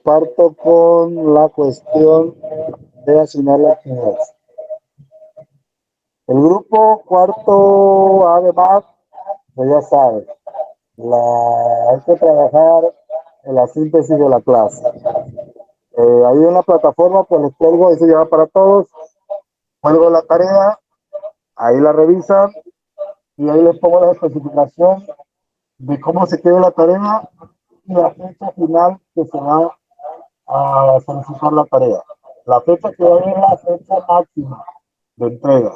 Parto con la cuestión de asignar la actividad. El grupo cuarto, además, pues ya sabes, hay que trabajar en la síntesis de la clase. Ahí en la plataforma, pues les cuelgo, eso ya va para todos. Cuelgo la tarea, ahí la revisan y ahí les pongo la especificación de cómo se quedó la tarea y la fecha final que se va a solicitar la tarea. La fecha que va a ir es la fecha máxima de entrega.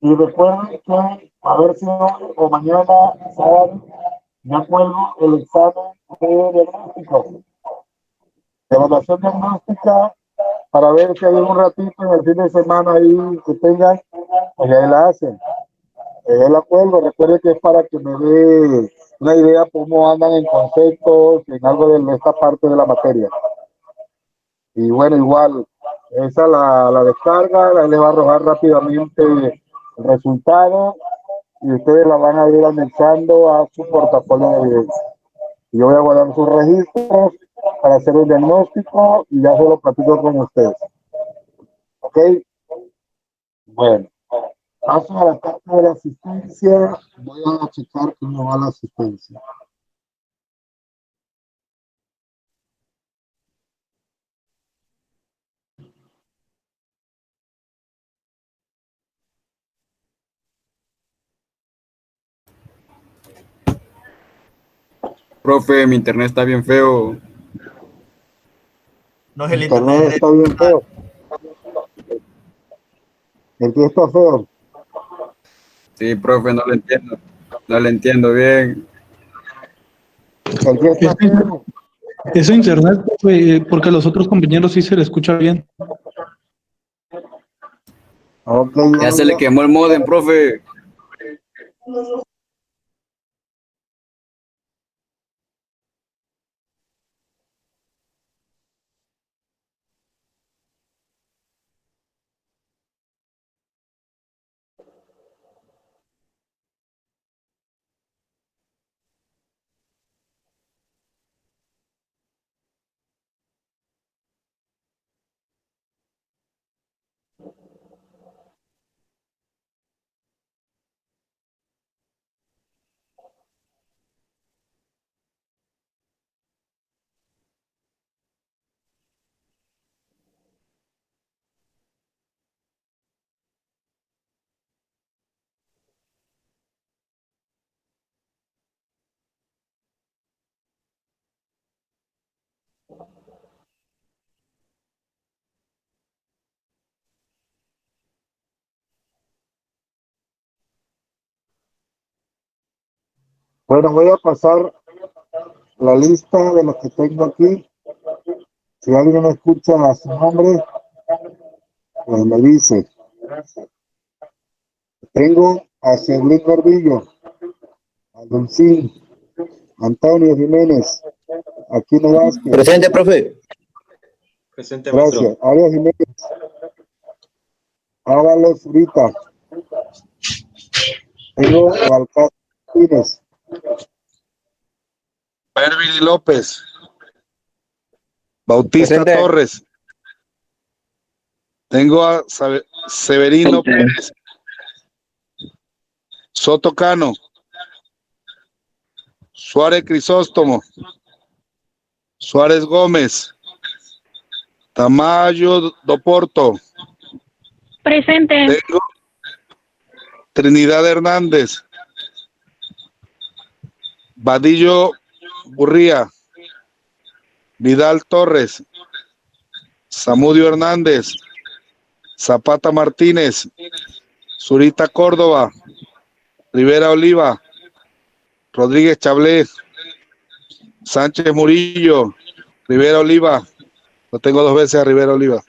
Y recuerden que a ver si hoy o mañana sábado ya cuelgo el examen de diagnóstico, de evaluación diagnóstica, para ver si hay un ratito en el fin de semana ahí que tengan, pues ahí la hacen. Yo la cuelgo, recuerde que es para que me dé una idea cómo andan en conceptos, en algo de esta parte de la materia. Y bueno, igual, esa la descarga, ahí le va a arrojar rápidamente el resultado y ustedes la van a ir anexando a su portafolio de evidencia. Yo voy a guardar sus registros para hacer un diagnóstico y ya se lo platico con ustedes. ¿Ok? Bueno, paso a la parte de la asistencia. Voy a checar cómo va la asistencia. Profe, mi internet está bien feo. No es el internet está bien feo. ¿El que está feo? Sí, profe, no lo entiendo. No lo entiendo bien. ¿El que está feo? Eso internet, porque a los otros compañeros sí se le escucha bien. Okay, Ya se le quemó el modem, profe. Bueno, voy a pasar la lista de los que tengo aquí. Si alguien escucha a su nombre, pues me dice. Tengo a Ceblín Gordillo, a Dulcín, Antonio Jiménez, Aquino Vázquez. Presente, profe. Presente, maestro. Gracias. Arias Jiménez, Ábalo Zurita. Tengo a Balcázar Martínez. Pervili López, Bautista Presente. Torres. Tengo a Severino Pérez, Soto Cano, Suárez Crisóstomo, Suárez Gómez, Tamayo Doporto. Presente. Tengo Trinidad Hernández, Vadillo Burría, Vidal Torres, Zamudio Hernández, Zapata Martínez, Zurita Córdoba, Rivera Oliva, Rodríguez Chablé, Sánchez Murillo, Rivera Oliva, lo tengo 2 veces a Rivera Oliva,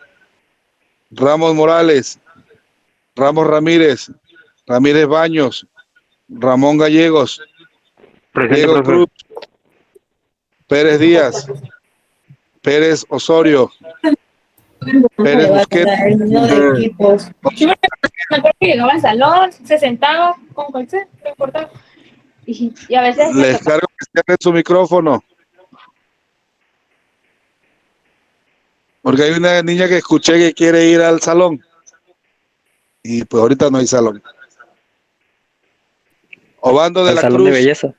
Ramos Morales, Ramos Ramírez, Ramírez Baños, Ramón Gallegos, Diego Cruz, Pérez Díaz, Pérez Osorio, Pérez Busquets. Me acuerdo que llegaba al salón, se sentaba con cualquier, no importaba. Y a veces Les cargo que cierren su micrófono. Porque hay una niña que escuché que quiere ir al salón. Y pues ahorita no hay salón. Obando de Al la salón Cruz. de belleza.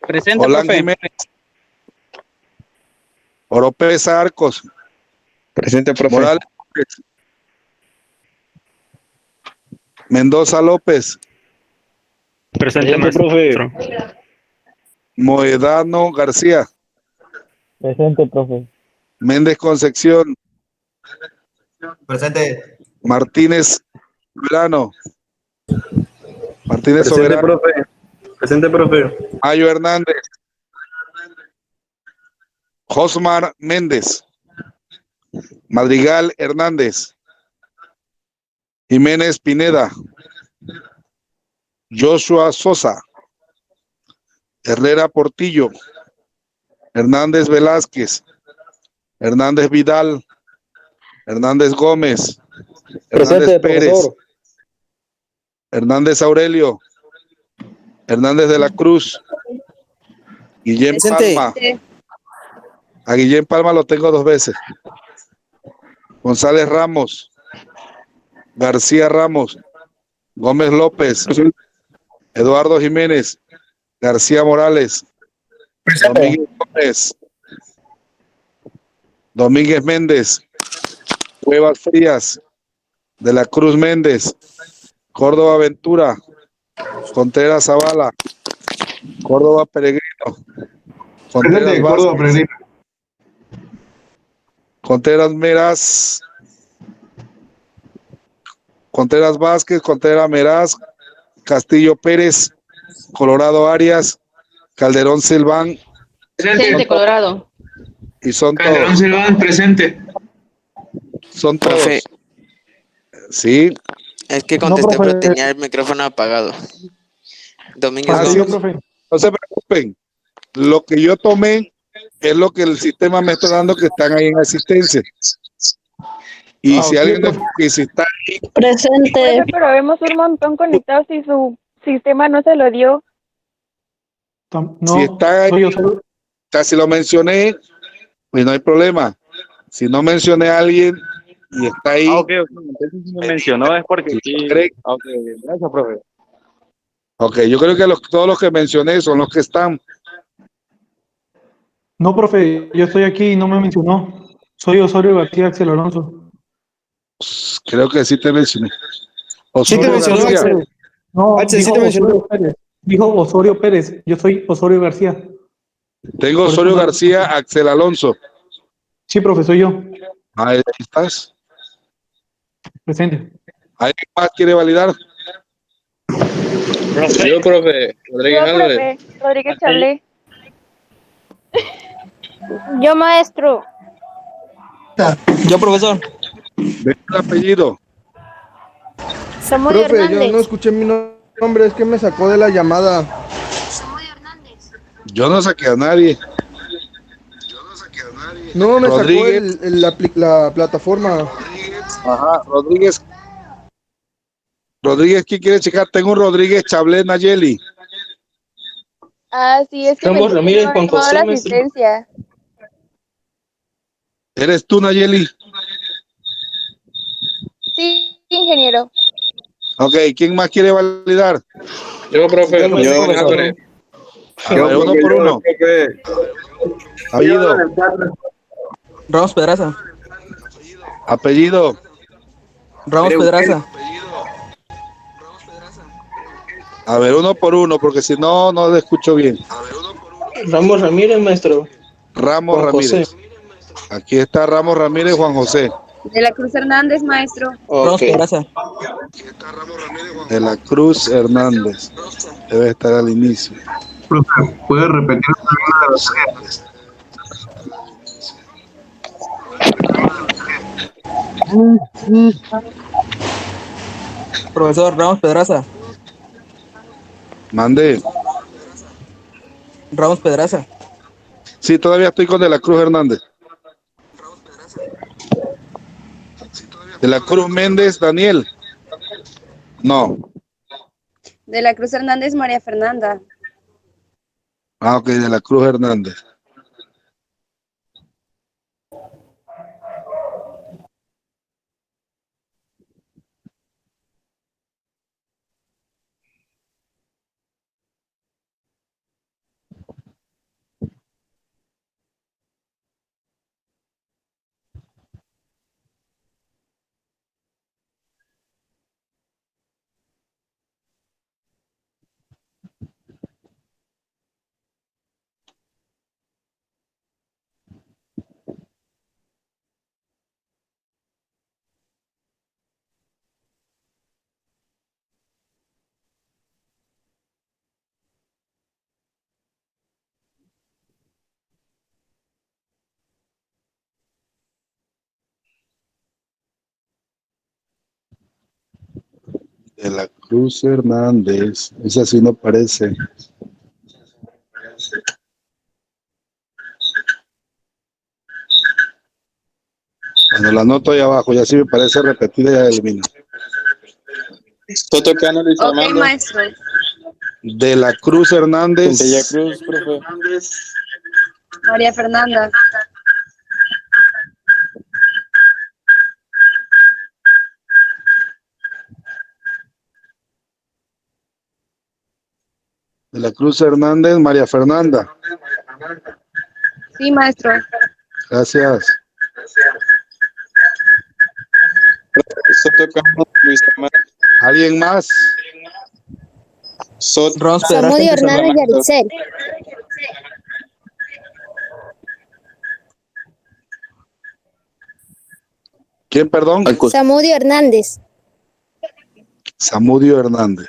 Presente, Olán profe. Jiménez. Oropesa Arcos. Presente, profe. Morales López. Mendoza López. Presente, profe. Moedano García. Presente, profe. Méndez Concepción. Presente. Martínez Soberano. Martínez Presente, Soberano. profe. Presente, profe. Mayo Hernández. Josmar Méndez. Madrigal Hernández. Jiménez Pineda. Joshua Sosa. Herrera Portillo. Hernández Velázquez. Hernández Vidal. Hernández Gómez. Hernández Presente, Pérez. profesor. Hernández Aurelio. Hernández de la Cruz. Guillén Presente. Palma. A Guillén Palma lo tengo 2 veces. González Ramos. García Ramos. Gómez López. Eduardo Jiménez. García Morales. Domínguez Gómez. Domínguez Méndez. Cuevas Frías. De la Cruz Méndez. Córdoba Ventura. Contreras Zavala. Córdoba Peregrino. Contreras Presente, Córdoba Vázquez. Peregrino. Contreras Meraz. Contreras Vázquez, Contreras Meraz, Castillo Pérez, Colorado Arias, Calderón Silván. Presente, Colorado. Y son Calderón todos. Silván, presente. Son todos. Profe. Sí. Es que No, contesté, profe. pero tenía el micrófono apagado. Domínguez Ah, sí, Gómez. profe. no se preocupen. Lo que yo tomé es lo que el sistema me está dando que están ahí en asistencia. Y si ok, alguien profe. que si está ahí, Presente. Profe, pero vemos un montón conectados y su sistema no se lo dio. si está ahí, o sea, si lo mencioné, pues no hay problema. Si no mencioné a alguien y está ahí. Ah, ok, entonces si me mencionó es porque sí. Ok, gracias, profe. Ok, yo creo que todos los que mencioné son los que están. No, profe, yo estoy aquí y no me mencionó. Soy Osorio García Axel Alonso. Creo que sí te mencioné. Sí te mencionó, García. Axel. No, Axel, sí dijo te mencionó. Osorio Pérez. Dijo Osorio Pérez. Yo soy Osorio García. Tengo Por eso Osorio no- García, Axel Alonso. Sí, profe, soy yo. Ahí estás. Presente. ¿Alguien más quiere validar? Yo, profe. Rodríguez Yo, Álvarez. profe. Rodríguez Chablé. Yo, maestro. Yo, profesor. Ve el apellido. Samudio Profe, yo Hernández. no escuché mi nombre, es que me sacó de la llamada. Yo no saqué a nadie. No, me sacó Rodríguez. la plataforma. Ajá, Rodríguez. Rodríguez, ¿quién quiere checar? Tengo un Rodríguez Chablé Nayeli. Ah, sí, es que Ramos pensé que Ramírez, no Juan había tomado José, la maestro. asistencia. ¿Eres tú, Nayeli? Sí, ingeniero. Ok, ¿quién más quiere validar? Yo, profe. Yo, Rodríguez profesor. Álvarez. A ver, uno por uno. Apellido. Ramos Pedraza. Apellido. Ramos Pedraza. A ver, uno por uno, porque si no, no le escucho bien. Ramos Ramírez, maestro. Ramos Juan Ramírez. José. Aquí está Ramos Ramírez, Juan José. De la Cruz Hernández, maestro. Ramos Ok. Pedraza. De la Cruz Hernández. Debe estar al inicio. Profe, ¿puede repetir la de las Profesor Ramos Pedraza. Mande. Ramos Pedraza. Sí, todavía estoy con De la Cruz Hernández. De la Cruz Méndez, Daniel. No. De la Cruz Hernández, María Fernanda. Ah, ok, De la Cruz Hernández. De la Cruz Hernández. Esa sí no parece. Bueno, la anoto ahí abajo. Ya si me parece repetida, ya elimino. Toto Cano, Luis Ok, Armando. maestro. De la Cruz Hernández. Centella Cruz, profe. María Fernanda. De la Cruz Hernández, María Fernanda. Sí, maestro. Gracias. Soto Cano, Luis Armando. ¿Alguien más? Ramos Pedraza. Samudio Luis Hernández Armando. Yaritzel. ¿Quién, perdón? Samudio Hernández. Samudio Hernández.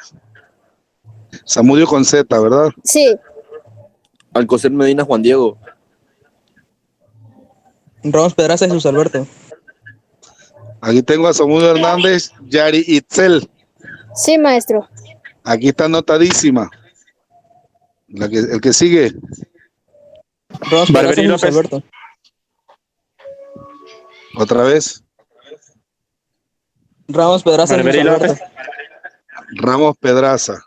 Samudio con Z, ¿verdad? Sí. Alcocer Medina Juan Diego. Ramos Pedraza Jesús Alberto. Aquí tengo a Samudio Hernández, Yari Itzel. Sí, maestro. Aquí está anotadísima. El que sigue. Ramos Pedraza Jesús Alberto. Otra vez. Ramos Pedraza Jesús Alberto. Ramos Pedraza.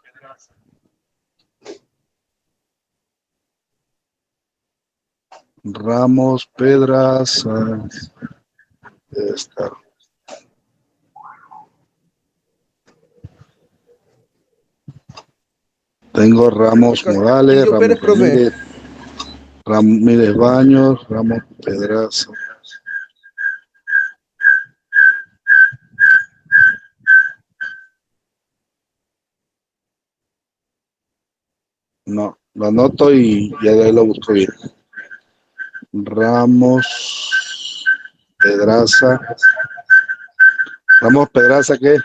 Ramos Pedraza. Debe estar. Tengo Ramos Morales, Castillo Pérez, Ramos profe. Ramírez, Ramírez Baños, Ramos Pedraza. No, lo anoto y ya de ahí lo busco bien. Ramos Pedraza. Ramos Pedraza, ¿qué?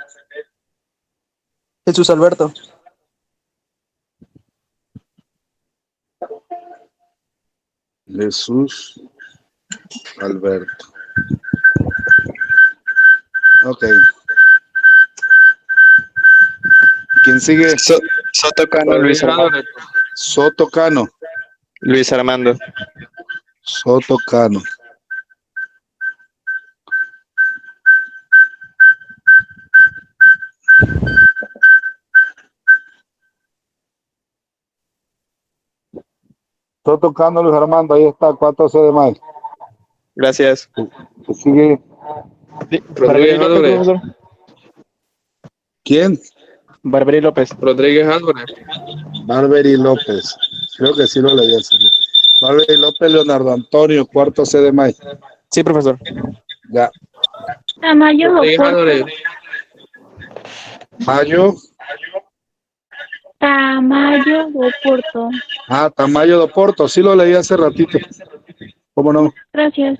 Jesús Alberto. Jesús Alberto. Ok. ¿Quién sigue? Soto Cano, Luis Armando. Soto Cano. Luis Armando. Soto Cano. Soto Cano, Luis Armando, ahí está, 14 de mayo. Gracias. Sigue. Rodríguez Álvarez. ¿Quién? Barberi López. Rodríguez Álvarez. Barberi López. Creo que sí lo leí así. Barberi López, Leonardo Antonio, cuarto C de mayo. Sí, profesor. Ya. Tamayo Rodríguez Oporto. Álvarez. Mayo. Tamayo Oporto. Ah, Tamayo de Porto, sí lo leí hace ratito. ¿Cómo no? Gracias.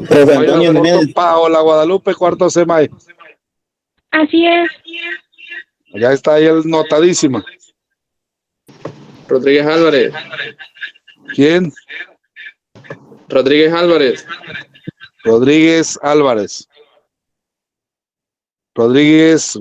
Tamayo de Porto, Paola Guadalupe, cuarto C de mayo. Así es. Ya está ahí el notadísima. Rodríguez Álvarez. ¿Quién? Rodríguez Álvarez. Rodríguez Álvarez. Rodríguez.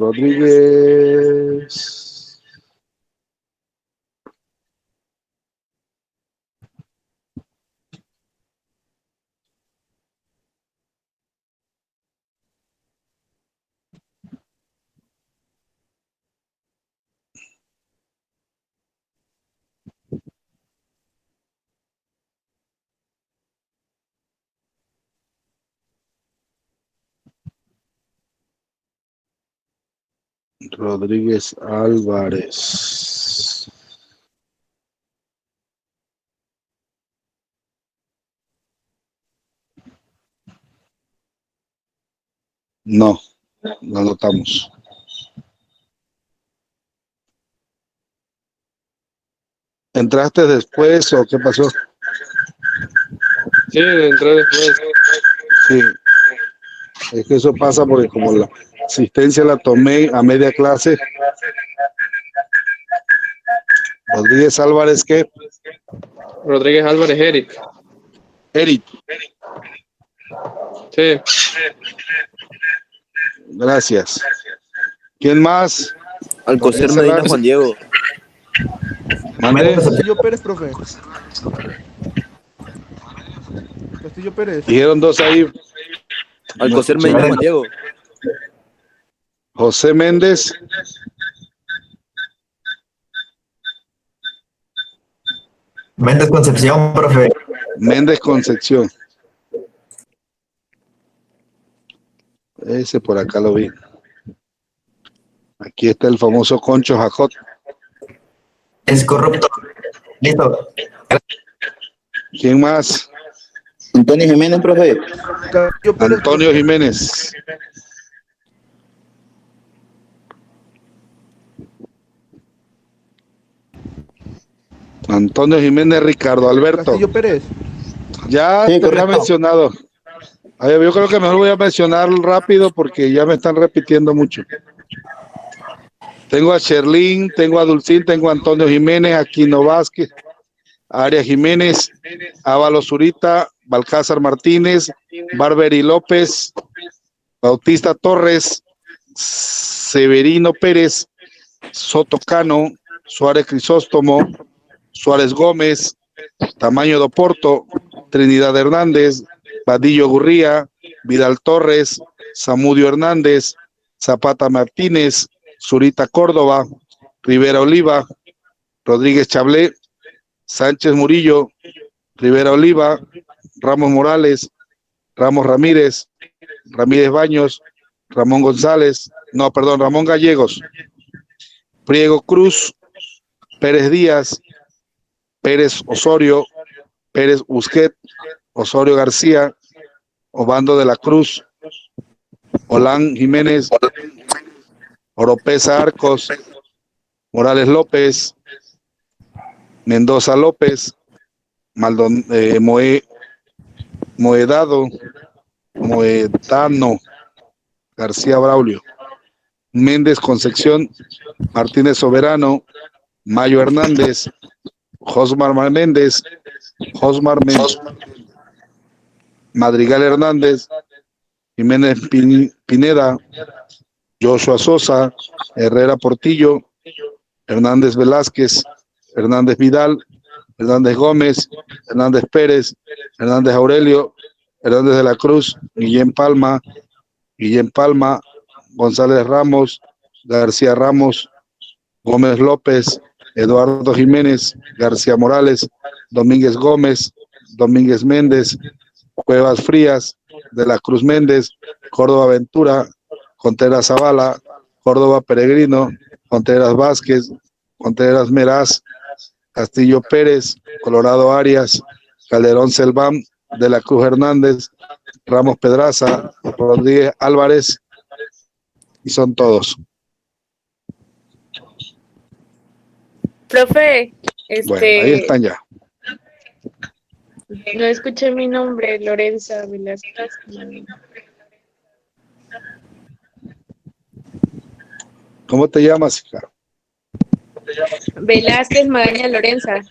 Rodríguez Álvarez. No, lo anotamos. ¿Entraste después o qué pasó? Sí, entré después. Sí. Es que eso pasa porque como la asistencia la tomé a media clase. Rodríguez Álvarez, ¿qué? Rodríguez Álvarez, Eric. Eric. Sí. Gracias. ¿Quién más? Alcocer Medina Juan Diego. Mande. Castillo Pérez, profe. Castillo Pérez. Dijeron dos ahí. Alcocer Medina Juan Diego. José Méndez. Méndez Concepción, profe. Méndez Concepción. Ese por acá lo vi. Aquí está el famoso Concho Jacot. Es corrupto. Listo. ¿Quién más? Antonio Jiménez, profe. Antonio Jiménez. Antonio Jiménez, Ricardo Alberto. Castillo Pérez. Ya Sí, te había correcto. mencionado. A ver, yo creo que mejor voy a mencionar rápido porque ya me están repitiendo mucho. Tengo a Sherlyn, tengo a Dulcín, tengo a Antonio Jiménez, Aquino Vázquez, Arias Jiménez, Ábalos Zurita, Balcázar Martínez, Barberi López, Bautista Torres, Severino Pérez, Soto Cano, Suárez Crisóstomo, Suárez Gómez, Tamayo de Oporto, Trinidad Hernández, Vadillo Gurría, Vidal Torres, Zamudio Hernández, Zapata Martínez, Zurita Córdoba, Rivera Oliva, Rodríguez Chablé, Sánchez Murillo, Rivera Oliva, Ramos Morales, Ramos Ramírez, Ramírez Baños, Ramón Gallegos, Priego Cruz, Pérez Díaz, Pérez Osorio, Pérez Busquet, Osorio García, Obando de la Cruz, Olán Jiménez, Oropesa Arcos, Morales López, Mendoza López, Moedano, García Braulio, Méndez Concepción, Martínez Soberano, Mayo Hernández, Josmar Méndez, Madrigal Hernández, Jiménez Pineda, Joshua Sosa, Herrera Portillo, Hernández Velázquez, Hernández Vidal, Hernández Gómez, Hernández Pérez, Hernández Aurelio, Hernández de la Cruz, Guillén Palma, González Ramos, García Ramos, Gómez López, Eduardo Jiménez, García Morales, Domínguez Gómez, Domínguez Méndez, Cuevas Frías, De la Cruz Méndez, Córdoba Ventura, Contreras Zavala, Córdoba Peregrino, Contreras Vázquez, Contreras Meraz, Castillo Pérez, Colorado Arias, Calderón Selván, De la Cruz Hernández, Ramos Pedraza, Rodríguez Álvarez, y son todos. Profe, Bueno, ahí están ya. no escuché mi nombre, Lorenza Velázquez. ¿Cómo te llamas, hija? Velázquez Magaña Lorenza.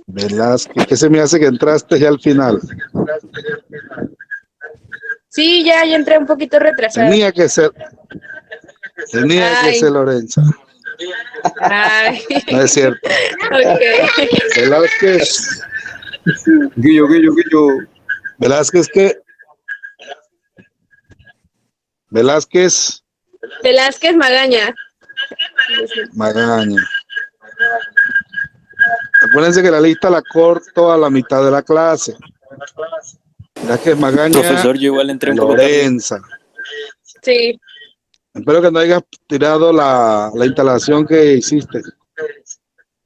Velázquez, ¿qué se me hace que entraste ya al final? Sí, ya entré un poquito retrasada. Tenía que ser Lorenza. Ay. No es cierto. Ok. Velázquez. Guillo. Velázquez, ¿qué? Velázquez Magaña. Magaña. Acuérdense que la lista la corto a la mitad de la clase. Velázquez Magaña. Profesor, yo igual entré un poco tarde. Lorenza. Sí. Espero que no hayas tirado la instalación que hiciste.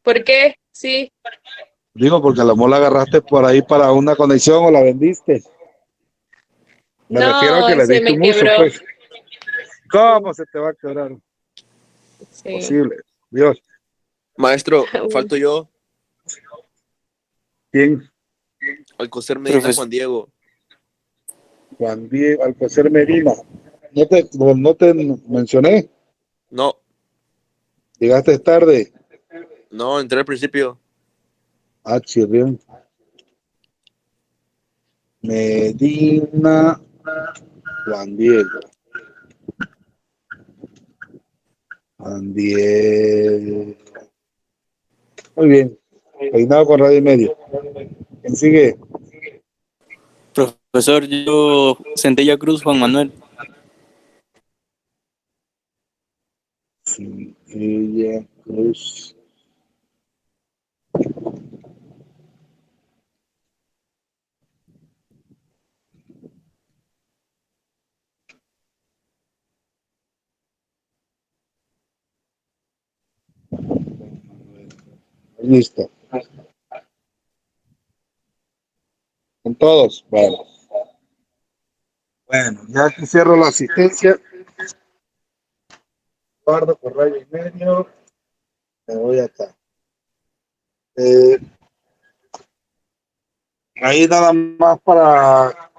¿Por qué? Sí. Digo, porque a lo mejor la agarraste por ahí para una conexión o la vendiste. Me refiero a que le diste un uso, pues. ¿Cómo se te va a quebrar? Sí. Posible. Dios. Maestro, falto yo. ¿Quién? Alcocer Medina Juan Diego. Juan Diego, Alcocer Medina. ¿No te mencioné? No. ¿Llegaste tarde? No, entré al principio. Ah, chirrión. Medina Juan Diego. Juan Diego. Muy bien. Peinado con radio y medio. ¿Quién sigue? Profesor, yo Centella Cruz, Juan Manuel. Centella Cruz. Listo. Con todos. Bueno, ya aquí cierro la asistencia. Guardo por rayo y medio. Me voy acá. Ahí nada más para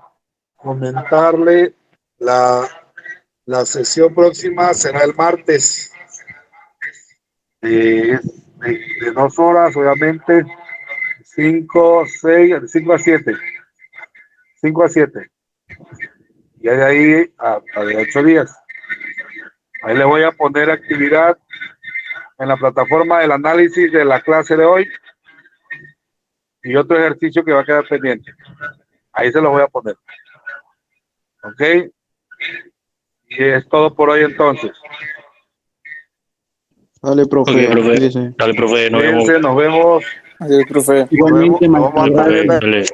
comentarle la sesión próxima será el martes. De 2 horas, obviamente, 5 a 7. 5 a 7. Y de ahí a de 8 días. Ahí le voy a poner actividad en la plataforma del análisis de la clase de hoy y otro ejercicio que va a quedar pendiente. Ahí se los voy a poner. ¿Ok? Y es todo por hoy entonces. Dale, profe. Okay, profe. Cuídese. Dale, profe. Nos vemos. Adiós, profe. Igualmente, maestro. Nos vemos. Dale.